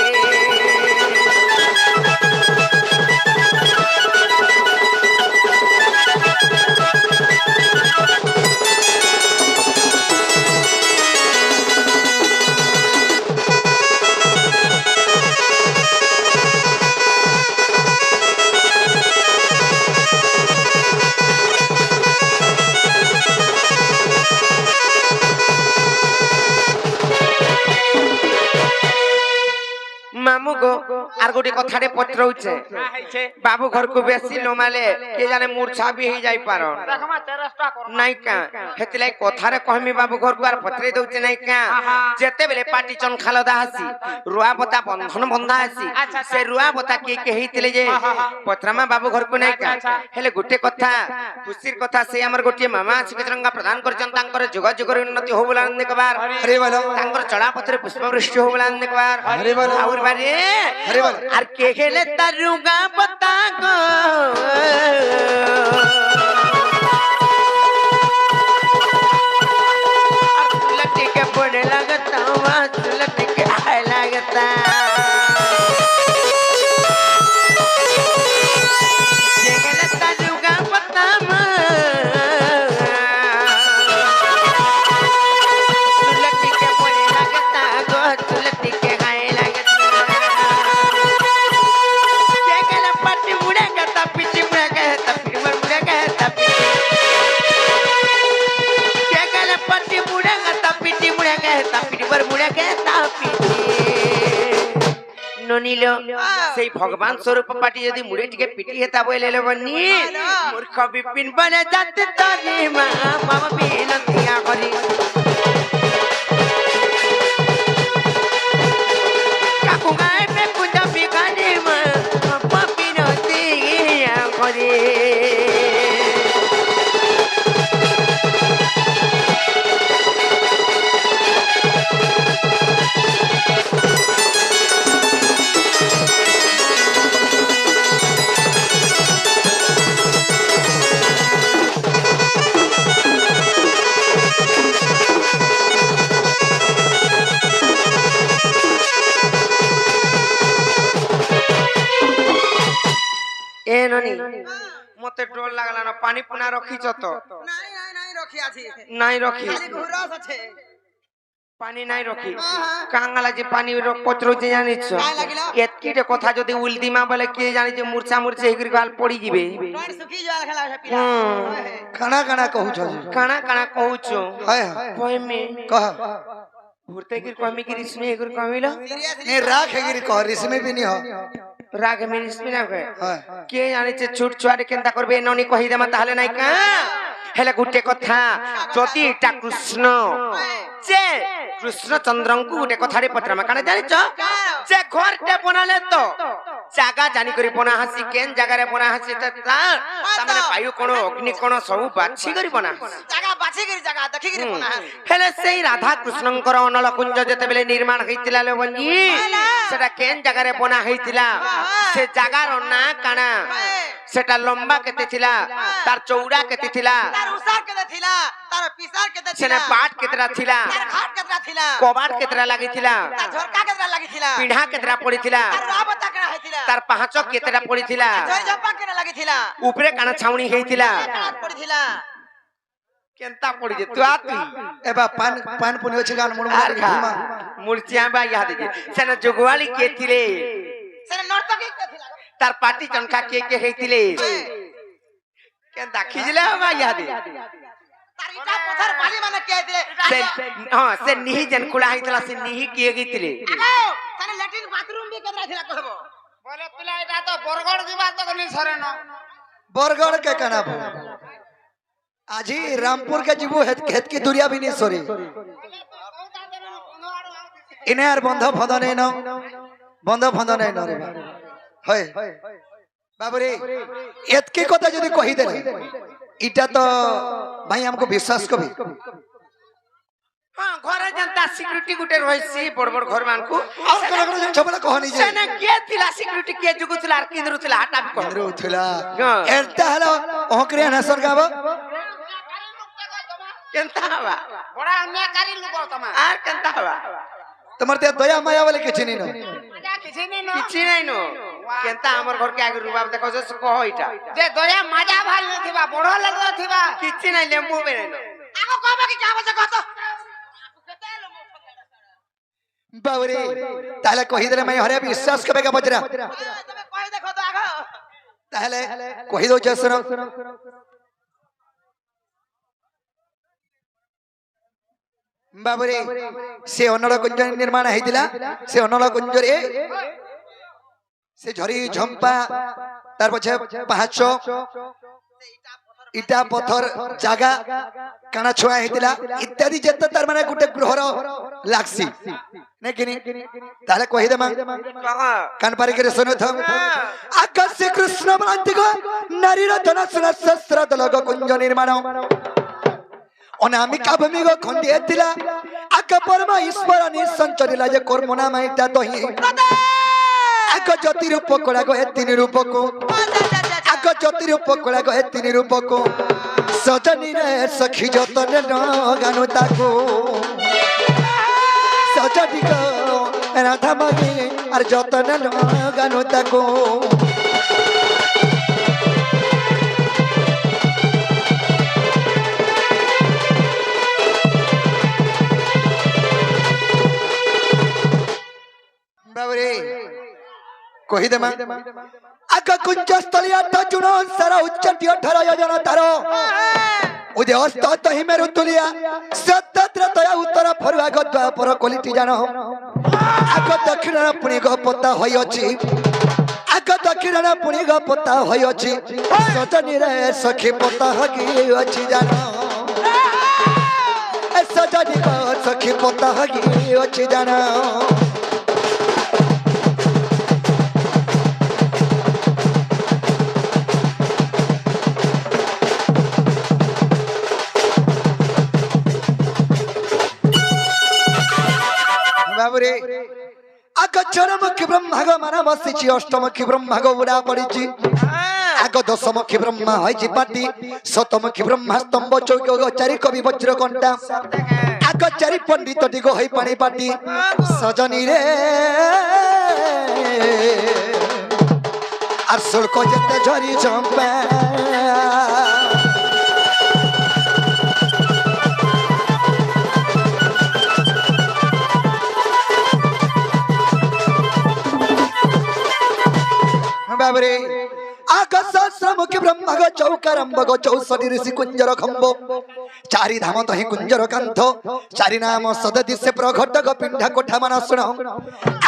গোটে কথাটে পত্রউছে বাবু ঘরকু বেশি লোমালে কে জানে মূর্ছা বি হই যাই পারন দেখো মা চেষ্টা করো নাই কা হেতিলাই কথারে কহমি বাবু ঘরকু আর পত্রে দউছে নাই কা যেতে বেলে পাটি চন খালদা হাসি রুয়া বতা বন্ধন বন্ধা হাসি সে রুয়া বতা কে হেইতিলে যে পত্রামা বাবু ঘরকু নাই কা হেলে গোটে কথা খুশির কথা সে আমার গোটে মামা শিবচরঙ্গা প্রদান করছন তাঙ্কর যুগ যুগর উন্নতি হো বলা কবার হরে বলো তাঙ্কর চড়া পত্রে পুষ্পবৃষ্টি হো বলা কবার হরে বলো আউর বারে হরে বলো আর কে খেলে তার রুগা পতা গো लट्टी के पड़े लगता मस्त लट्टी के आए लगता ये लगता जुगा पता लट्टी के पड़े लगता गो लट्टी के आए लगता ये गला पट्टी मुड़ेगा तब पीछे मुड़ेगा तब फिर मुड़ेगा तब क्या गला पट्टी मुड़ेगा तब पीछे मुड़ेगा तब फिर मुड़ेगा तब पीछे ননিলো সেই ভগবান স্বরূপ পাটি যদি মুড়ে টিকে পিটি হেতা বইলে লবনি মূর্খ বিপিন বলে যাতে তরি মা মামা বিনতিয়া করি কাকু গায়ে পে কুঞ্জা বিগানি মা মামা বিনতিয়া করি এ ননি মতে ডর লাগলা না পানি পুনা রখিছ তো নাই নাই নাই রখি আছি নাই রখি খালি ঘুরাস আছে পানি নাই রখি কাঙ্গালা যে পানি পত্র যে জানিছ কাই লাগিলা? এতকিটে কথা যদি উলদিমা বলে কে জানি যে মূর্ছা মূর্ছা হেগির গাল পড়ি যাবে টয় সুখি জল খেলা আছে পিলা কানা কানা কহুছ কানা কানা কহুছ হায় হায় কইমে কহ ঘুরতে গির কমি কি রিসমে হেগির কমিলো নে রাখ হেগিরি কহ রিসমে भी नहीं हो রাগ মে রিসমে না কয় हाय কে জানি যে ছুট ছুয়ারে কেনতা করবে ননি কহি দেমা তাহলে নাই কা হেলে গুটে কথা যদি এটা কৃষ্ণ যে কৃষ্ণচন্দ্রଙ୍କୁ ଗୋଟେ କଥାରେ ପଚରାମା କାଣା ଜାଣିଛ ଯେ ଘରଟେ ବନାଲେ ତ ଜାଗା ଜାନି କରି ବନା ହାସି କେନ୍ ଜାଗାରେ ବନା ହାସି ତାମାନେ ବାୟୁ କୋଣ ଅଗ୍ନି କୋଣ ସବୁ ବାଛି କରି ବନା জায়গা বাছি গিরি জায়গা দেখি গিরি কোনা ହେଲେ ସେଇ ରାଧା କୃଷ୍ଣଙ୍କର ଅନଳ କୁଞ୍ଜ ଯେତେବେଳେ ନିର୍ମାଣ ହେଇଥିଲା ଲୋ ବଞ୍ଜି ସେଟା କେନ୍ ଜାଗାରେ ବନା ହେଇଥିଲା ସେ ଜାଗାର ନାଁ କାଣା সেটা লম্বা কেতে ଥିଲା তার চৌড়া কেতে ଥିଲା তার উসার কেতে থিলা তার পিসার কেতে থিলা সেনে পাট কেতরা ଥିଲା তার ঘাট কেতরা থিলা কবাট কেতরা লাগিଥିଲା তার ঝরকা কেতরা লাগিথিলা পিঢ়া কেতরা পড়িଥିଲା তার রাবতা কেনা হইতিলা তার পাহাচ কেতরা পড়িଥିଲା জয় জপা কেনা লাগিথিলা উপরে কানা ছাউনি ହେଇଥିଲା কাট পড়িথিলা কেনতা পড়ি যে তু আতি एबा पान पान पुनी अछि गान मुड़ আর খা মুরচিয়া বা ইয়াদ যে সেনে জুগওয়ালি কে থিলে সেনে নর্তকী কেথিলা তার পাটি চনখা কে ହେଇଥିଲେ কেনতা খিজলে বা ইয়াদ তার ইটা পথর বালি মানে কে দিলে ସେ ହଁ ସେ ନିହି ଯେନ୍ ଖୋଳା ହେଇଥିଲା ସେ ନିହି କିଏ ଗଇଥିଲେ আগো তানে ল্যাট্রিন বাথরুম भी কেতরা থিলা कहबो বলে পিলা এটা তো বরগড় দিবা তো কোনি সরে ন बरगढ़ के कना आज ही रामपुर के जीवो हेत की दुरिया भी नहीं सरी इने यार बंध फंद नहीं न बंध फंद नहीं न रे होय बाबरे एतकी কথা যদি কহি দেলে এটা তো ভাই हमको विश्वास कभी ହଁ ଘରେ ଯେନ୍ତା ସିକ୍ୟୁରିଟି ଗୋଟେ ରହିଛି ବଡ ବଡ ଘର ମାନଙ୍କୁ और कोन कोन जन छबला कहनी जे ସେନେ କିଏ ଥିଲା ସିକ୍ୟୁରିଟି କିଏ ଜୁଗୁଥିଲା আর କିନ୍ଦରୁ ଥିଲା ହାଟା ବି କହ इंद्र उठला एता हलो ओकरे नसर गाबो କେନ୍ତା ହବା বড় অন্যায়কারী লোক তোমা আর কেନ୍তা হবা তোমার তে দया माया वाले किछ नहीं न এটা কিছু নেই ন କିଛି ନାଇଁ নো କେନ୍ତା ଆମର ଘରକେ ଆଗେ ରୁବାବ ଦେଖ ଯେ କହ ଏଇଟା যে দয়া মাজা ভাল নথিবা বড় লাগো থিবা କିଛି ନାଇଁ ଲେମ୍ବୁ ବି ନାଇଁ আগো কবা কি কাম আছে কত बाबरे ताले कहि देले मैं हरे विश्वास कबे का बजरा তুমি কই দেখো তো আগো ताले कहि दो जसर बाबरे से अनल कुंज निर्माण हेतिला से अनल कुंज रे সে ঝরি ঝম্পা তার পছে পাহাচ ইটা পথর জাগা কানা ছোয়া হইতিলা ইত্যাদি যেতে তার মানে গুটে গ্রহর লাগছি নাকি তাহলে কহি দেমা কান পারি করে শুনো থ আকাশে কৃষ্ণ ভ্রান্তিক নারীর ধনসুর শস্ত্র দলগ কুঞ্জ নির্মাণ অনামিকা ভূমিগ খন্ডি এতিলা আক পরম ঈশ্বর নিসঞ্চরিলা যে কর্ম নাম এটা দহি আক জ্যোতি রূপ কলা গো তিন রূপক আক জ্যোতি রূপ কলা গো তিন রূপক সজনী রে সখী যতন গানু তাকু সজনী গো রাধা মাগে আর যতন গানু তাকু বাবরে কহি দেমা আকা কুঞ্জ স্থলী 8 জুন সারা উচ্চটি 18 যোজন তার উদে অস্ত তহি মেরু তুলিয়া সত্তত্র তয়া উত্তর ফরুয়া গদ্বা পর কলিটি জানো আক দক্ষিণ পুনি গপতা হইଅଛି আক দক্ষিণ পুনি গপতা হইଅଛି সজনী রে সখী পতা হগি ଅଛି জানো এ সজনী গো সখী পতা হগি ଅଛି জানো বাবরে আকাচরমুখী ব্রহ্মাগ মানা বসিছি অষ্টমুখী ব্রহ্মাগ উড়া পড়িছি আগ দশমুখী ব্রহ্মা হইছি পাটি শতমুখী ব্রহ্মা স্তম্ভ চৌক চারি কবি বজ্র কণ্টা আগ চারি পণ্ডিত দিগ হই পানি পাটি সজনী রে আর শুল্ক যেতে ঝরি চম্পা বাবরে আকাশ সহস্রমুখী ব্রহ্মাগ চৌকারম্বগ 64 ঋষি কুঞ্জর খম্ব চারি ধাম তহি কুঞ্জর কান্থ চারি নাম সদতি সে প্রঘটক পিণ্ড কোঠা মান শুণ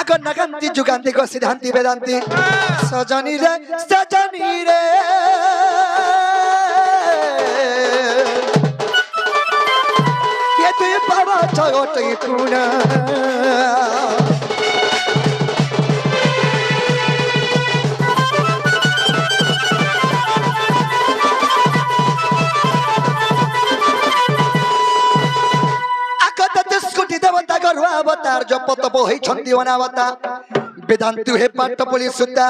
আগ নগান্তি যুগান্তি গো সিদ্ধান্তি বেদান্তি সজনী রে এ তুই পাবা ছগটি কুনা अवतार जो पतप होई छंदी अनावता वेदांतु हे पाठ पली सुता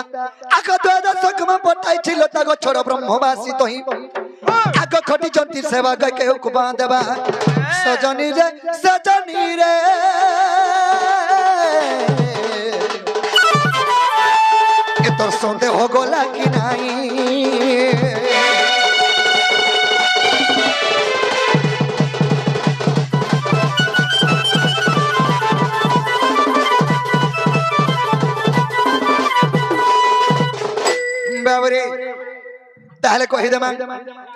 आग द्वादशक में पटाई छिलो तागो छोड़ ब्रह्मवासी तोही आग खटी जंती सेवा गय के हुकुमा देबा सजनी रे ए तोर संदेह हो गला कि नाही बाबरे ताहले कहि देमा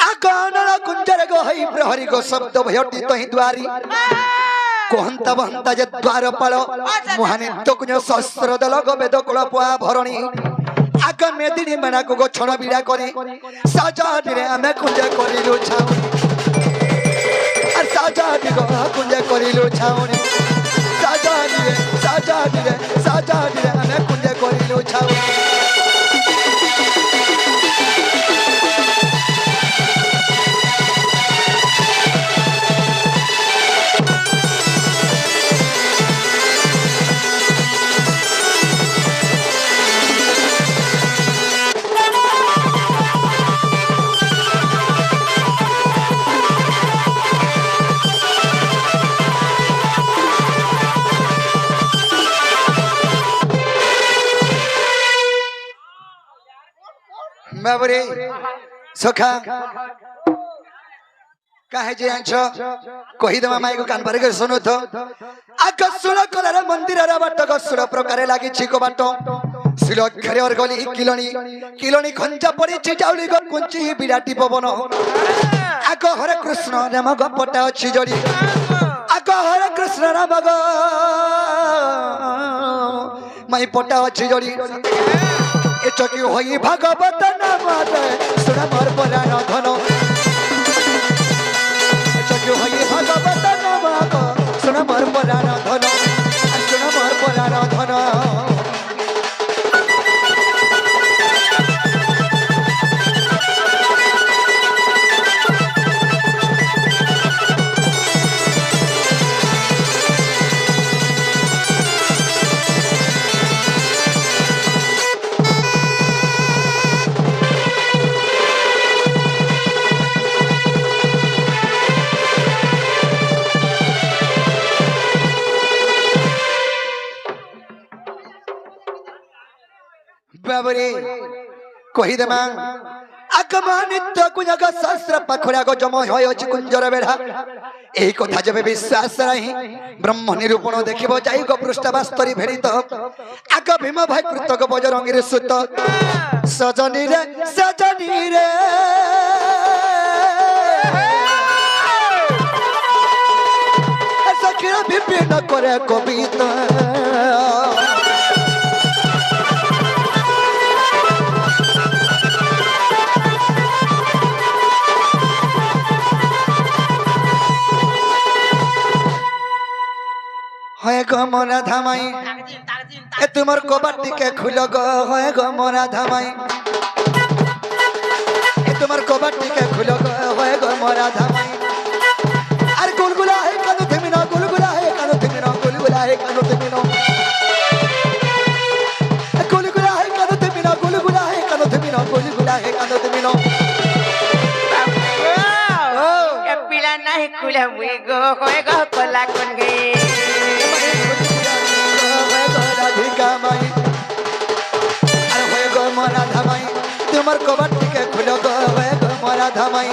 आगनर कुंजर गो हई प्रहरी गो शब्द भयटी तहि द्वारी कोहंता बहंता जे द्वार पाल मुहाने तकुन सहस्र दल गो वेद कुल पुआ भरणी आग मेदिनी मना को गो छण बिड़ा करी सजाडी रे हमें कुंज करिलु छाउनी और सजाडी गो कुंज करिलु छाउनी सजाडी रे हमें कुंज करिलु छाउनी बाबरे सखा काहे जे आंछो कहि दमा माई को कान पर के सुनो तो आकसुल कलर मंदिर रे बाट गसुल प्रकार लागि छिको बाट सिल अक्षरे और गली किलणी खंजा पड़ी चिटाउली गो कुंची बिराटी पवन आक हरे कृष्ण नाम गपटा अछि जड़ी आक हरे कृष्ण नाम गो মাই পটা আছে জড়ি এ চকি হই ভাগবত নাম রে শুন মোর পুরাণ ধন এ চকি হই ভাগবত নাম শুন মোর পুরাণ ধন শুন মোর পুরাণ ধন বাবরে কহি দেমা আগমানিত কুজগ সহস্র পাখরা গো জম হয় আছে কুঞ্জর বেড়া এই কথা যেবে বিশ্বাস রাহি ব্রহ্ম নিরূপণ দেখিব যাই গো পৃষ্ঠবাস্তরি ভেড়িত আগ ভীম ভাই কৃতক বজরঙ্গীর সুত সজনী রে সখির বিপিন করে কবিতা হয় গো মরা ধামাই এ তোমার কবাটিকে খুল গো হয় গো মরা ধামাই এ তোমার কবাটিকে খুল গো হয় গো মরা ধামাই আর গুলগুলা হে কানো থেমিনো গুলগুলা হে কানো থেমিনো গুলগুলা হে কানো থেমিনো গুলগুলা হে কানো থেমিনো গুলগুলা হে কানো থেমিনো গুলগুলা হে কানো থেমিনো এ পিলা নাই খুলে মুই গো হয় গো কলা কোন গে তোমার কবাটিকে খুল গো মরা ধামাই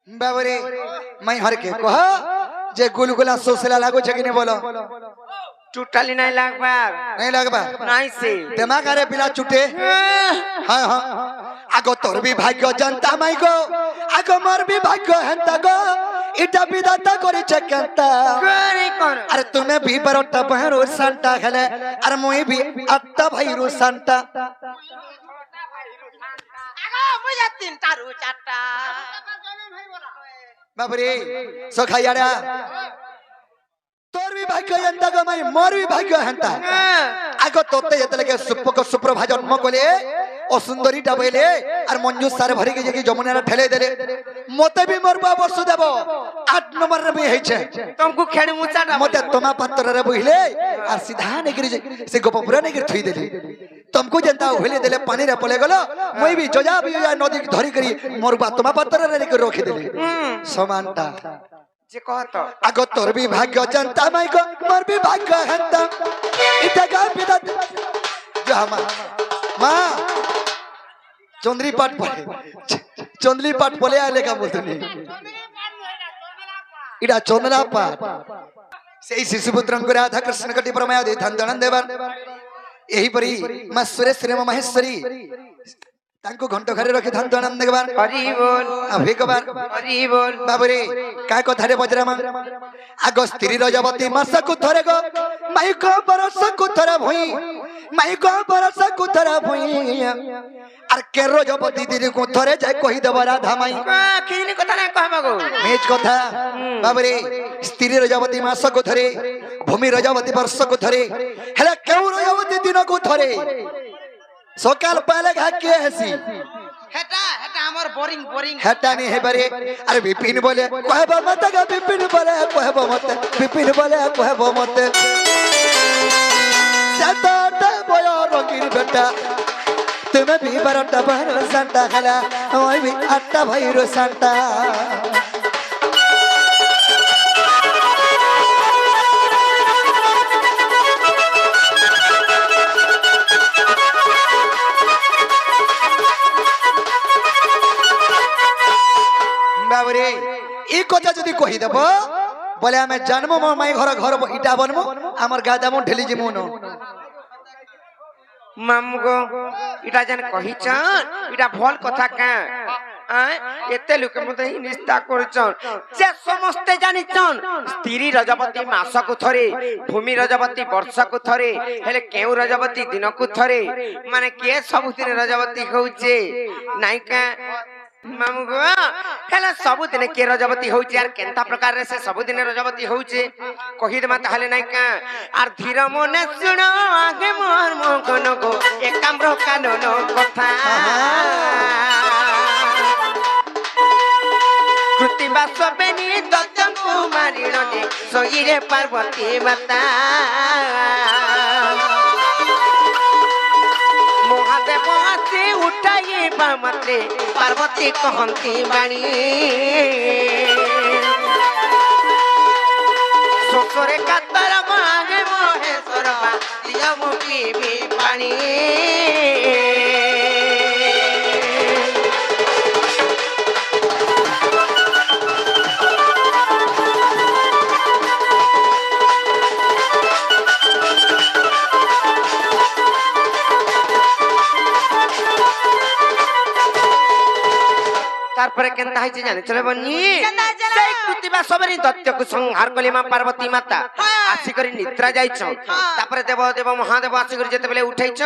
বাবরে মাই হরকে কহ যে গুলগুলা সোসলা লাগো છે કે નહીં બોલો टोटली नहीं लगबार नहीं लगबा नहीं से दिमाग अरे बिना चुटे हाँ हाँ आगो तोर भी भाग्य जनता माई गो आगो मोर भी भाग्य हेंता गो इटा विदाता करे चकंता करे कोन अरे तुम्हें भी बरोटा बहरो सांता खेले अरे मुई भी अट्टा भाईरो सांता আগো মুই তিনটা রু চারটা बाबरे सखायाड़ा तोर भी भाग्य हेंता गो माई मोर भी भाग्य हेंता आगो तोते जेते लगे सुप्पको सुप्रभा जन्म कोले ओ सुंदरीटा बइले आर मंजू सारे भरी के जे जमुना ठेले देले मते भी मोर बा वर्ष देबो 8 नंबर रे भी है छे तुमको खेड़ मुचा ना मते तोमा पात्र रे बइले आर सीधा नेगिरी से गोपपुरा नेगिरी थई देले तुमको जनता होले देले पानी रे पले गलो moi भी जोजा भी नदी धरी करी मोर बा तोमा पात्र रे नेगिरी रखी देले समानता जे कहत आगो तोर भी भाग्य जनता माई को मोर भी भाग्य हंता इटा गा बिदा जा मां चंद्री पाट पले चंद्री पाट पले आले का बोलतनी इडा चंद्रा पाट सेई शिशुपुत्रन को राधा कृष्ण कटी प्रमाया दे धन देवर यही परी मां सुरेश्वरी महेश्वरी तांको घंटो घरे रखी धन आनंद देवार हरि बोल अभी कबार हरि बोल बाबरे काय कथा रे बजरामा आगो स्त्री रजवती मास को थरे गो माई को बरस को थरा भई माई को बरस को थरा भई आर के रजवती दीदी को थरे जाय कहि देबा राधा माई खिनी कथा ना कहबगो मेज कथा बाबरे स्त्री रजवती मास को थरे भूमि रजवती वर्ष को थरे हेला केउ रजवती दिन को थरे सकाल पहले घा के हसी হেটা হেটা আমার বোরিং বোরিং हेटा नहीं है बरे अरे विपिन बोले कहबो मत गा विपिन बोले कहबो मत विपिन बोले कहबो मत सताटा बोयो रंगीन बेटा तुम्हें भी बरटा बहन संता खला मैं भी अट्टा भाईरो संता গোদাবরী এই কথা যদি কহিদেব বলে আমি জানবো মোর মাই ঘর ঘর ইটা বনবো আমার গাদা মো ঢেলি জিমু ন মামু গো এটা যেন কহিছন এটা ভাল কথা কা এতে লোকে মতে নিস্তা করছন যে সমস্তে জানিছন স্ত্রী রজবতী মাসকু থরে ভূমি রজবতী বর্ষকু থরে হেলে কেউ রজবতী দিনকু থরে মানে কে ସବୁଦିନ রজবতী হউছে নাই কা মামু গো হেলে ସବୁଦିନ কে রজবতী হউছে আর কেনতা প্রকার রে সে ସବୁদিন রজবতী হউছে কহি দেমা তাহলে নাই কা আর ধীর মনে শুনো আগে মোর মন গো একাম্র কানন কথা কৃতিবা সবেনি দত্তন কুমারিণ যে সইরে পার্বতী মাতা মহাদেব আসি উঠাইবা মাত্রে পার্বতী কহন্তি বাণী শ্বশুরে কাতর মাগে মহেশ্বর দিয়া মুখি পাণী তারপরে কেনতা হইছে জানে চলে বনি সেই কৃতিবা সবেরি দত্তকু সংহার কলি মা পার্বতী মাতা আসি করি নিদ্রা যাইছ তারপরে দেব দেব মহাদেব আসি করি যেতে বেলে উঠাইছ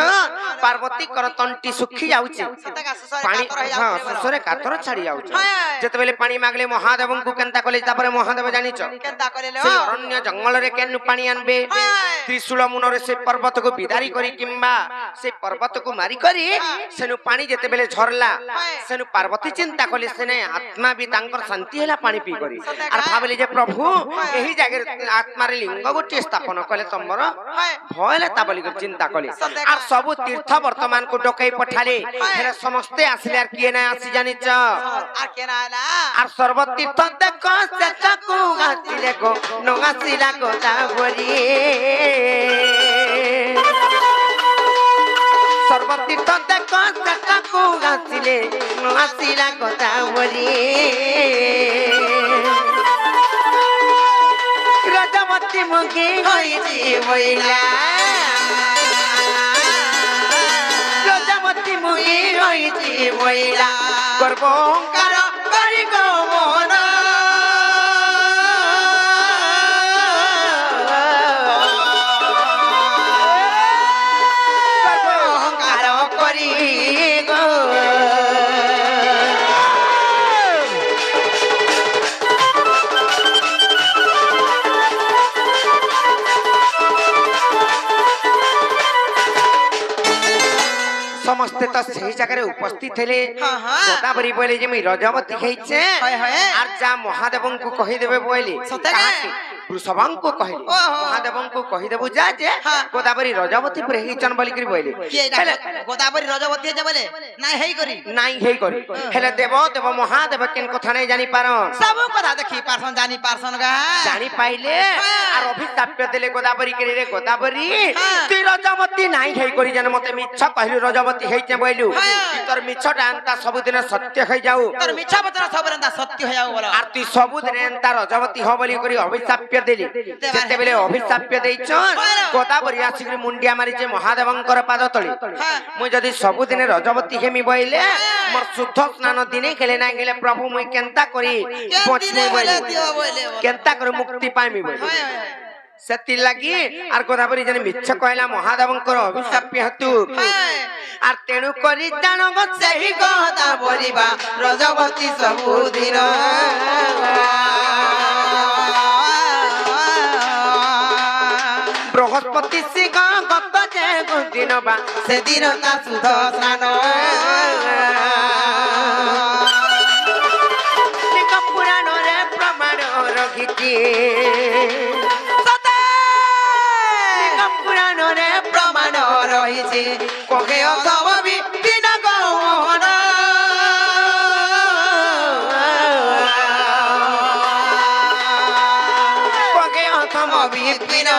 পার্বতী কর তন্টি শুখি যাউছে পানি হ্যাঁ শ্বশুরে কাতর ছাড়ি যাউছে যেতে বেলে পানি মাগলে মহাদেবଙ୍କୁ কেনতা কলি তারপরে মহাদেব জানিছ কেনতা করিলো সেই অরণ্য জঙ্গলরে কেন পানি আনবে ত্রিশূল মুନରେ সেই পর্বতକୁ বিদারি করি কিংবা সেই পর্বতକୁ মারি করি সেনু পানি যেতে বেলে ঝরলা সেনু পার্বতী চিন্তা কলি সেনে আত্মা বি তাঙ্কর শান্তি হেলা পানি পি করি আর ভাবলি যে প্রভু এই জায়গায় আত্মারে লিঙ্গ গোটি স্থাপন কলে তমর ভয়লে তা বলি চিন্তা কলি আর সবু তীর্থ বর্তমান কো ডকাই পঠালে হেলে সমস্তে আসলে আর কিয়ে না আসি জানিছ আর কেনা না আর সর্বতীর্থ দেখো সেটাকু গাছিলে গো নগাছিলা গোদাবরী সর্বতীর্থ দেখো সেটাকু গাছিলে নগাছিলা গোদাবরী রজবতী মুখী হইছি বইলা রজবতী মুখী হইছি বইলা গর্ব অহংকার করি গো মন গর্ব অহংকার করি গো समस्ते तो सही जगह उपस्थित थे गोदावरी बोले जे मैं रजवती खैचे और जा महादेवं को कहि देबे बोले काहे वृषभं को कहि महादेवं को कहि देबु जा जे गोदावरी रजवती पर ही चन बोली करी बोले गोदावरी रजवती जे बोले নাই হেই করি हेले देव देव महादेव केन कथा नै जानि पारो सब कथा देखि पारसन जानि पारसन गा जानि पाइले और अभिशाप देले गोदावरी करे रे गोदावरी ती रजवती নাই हेई करी जन मते मिछ कहलु रजवती हेइते बोलु तोर मिछटा अंता सब दिन सत्य खै जाऊ तोर मिछ बचन सब रंदा सत्य हो जाऊ बोलो আর তুই सबुदिन अंता रजवती हो बोली करी अभिशाप देली जेते बेले अभिशाप देइछन गोदावरी आसी मुंडिया मारी जे महादेवंकर पाद तळी मु जदी सबुदिन रजवती हेमी बोइले मोर शुद्ध स्नान दिने गेले ना गेले प्रभु मुई केनता करी बचने बोले केनता करी मुक्ति पाइमी बोले सेति लागि आर गोदावरी जने मिछ कहला महादेवंकर अभिशाप हेतु आर तेनु करी जानो गो सेही गोदावरी बा रजवती सबुदिन बृहस्पति सिंह गत जे दिन बा से दिन ता सुध स्नान लिंग पुराण रे प्रमाण रखिछि सते लिंग पुराण रे प्रमाण रहिछि कोहे अथव भी बिना गौन कोहे अथव भी बिना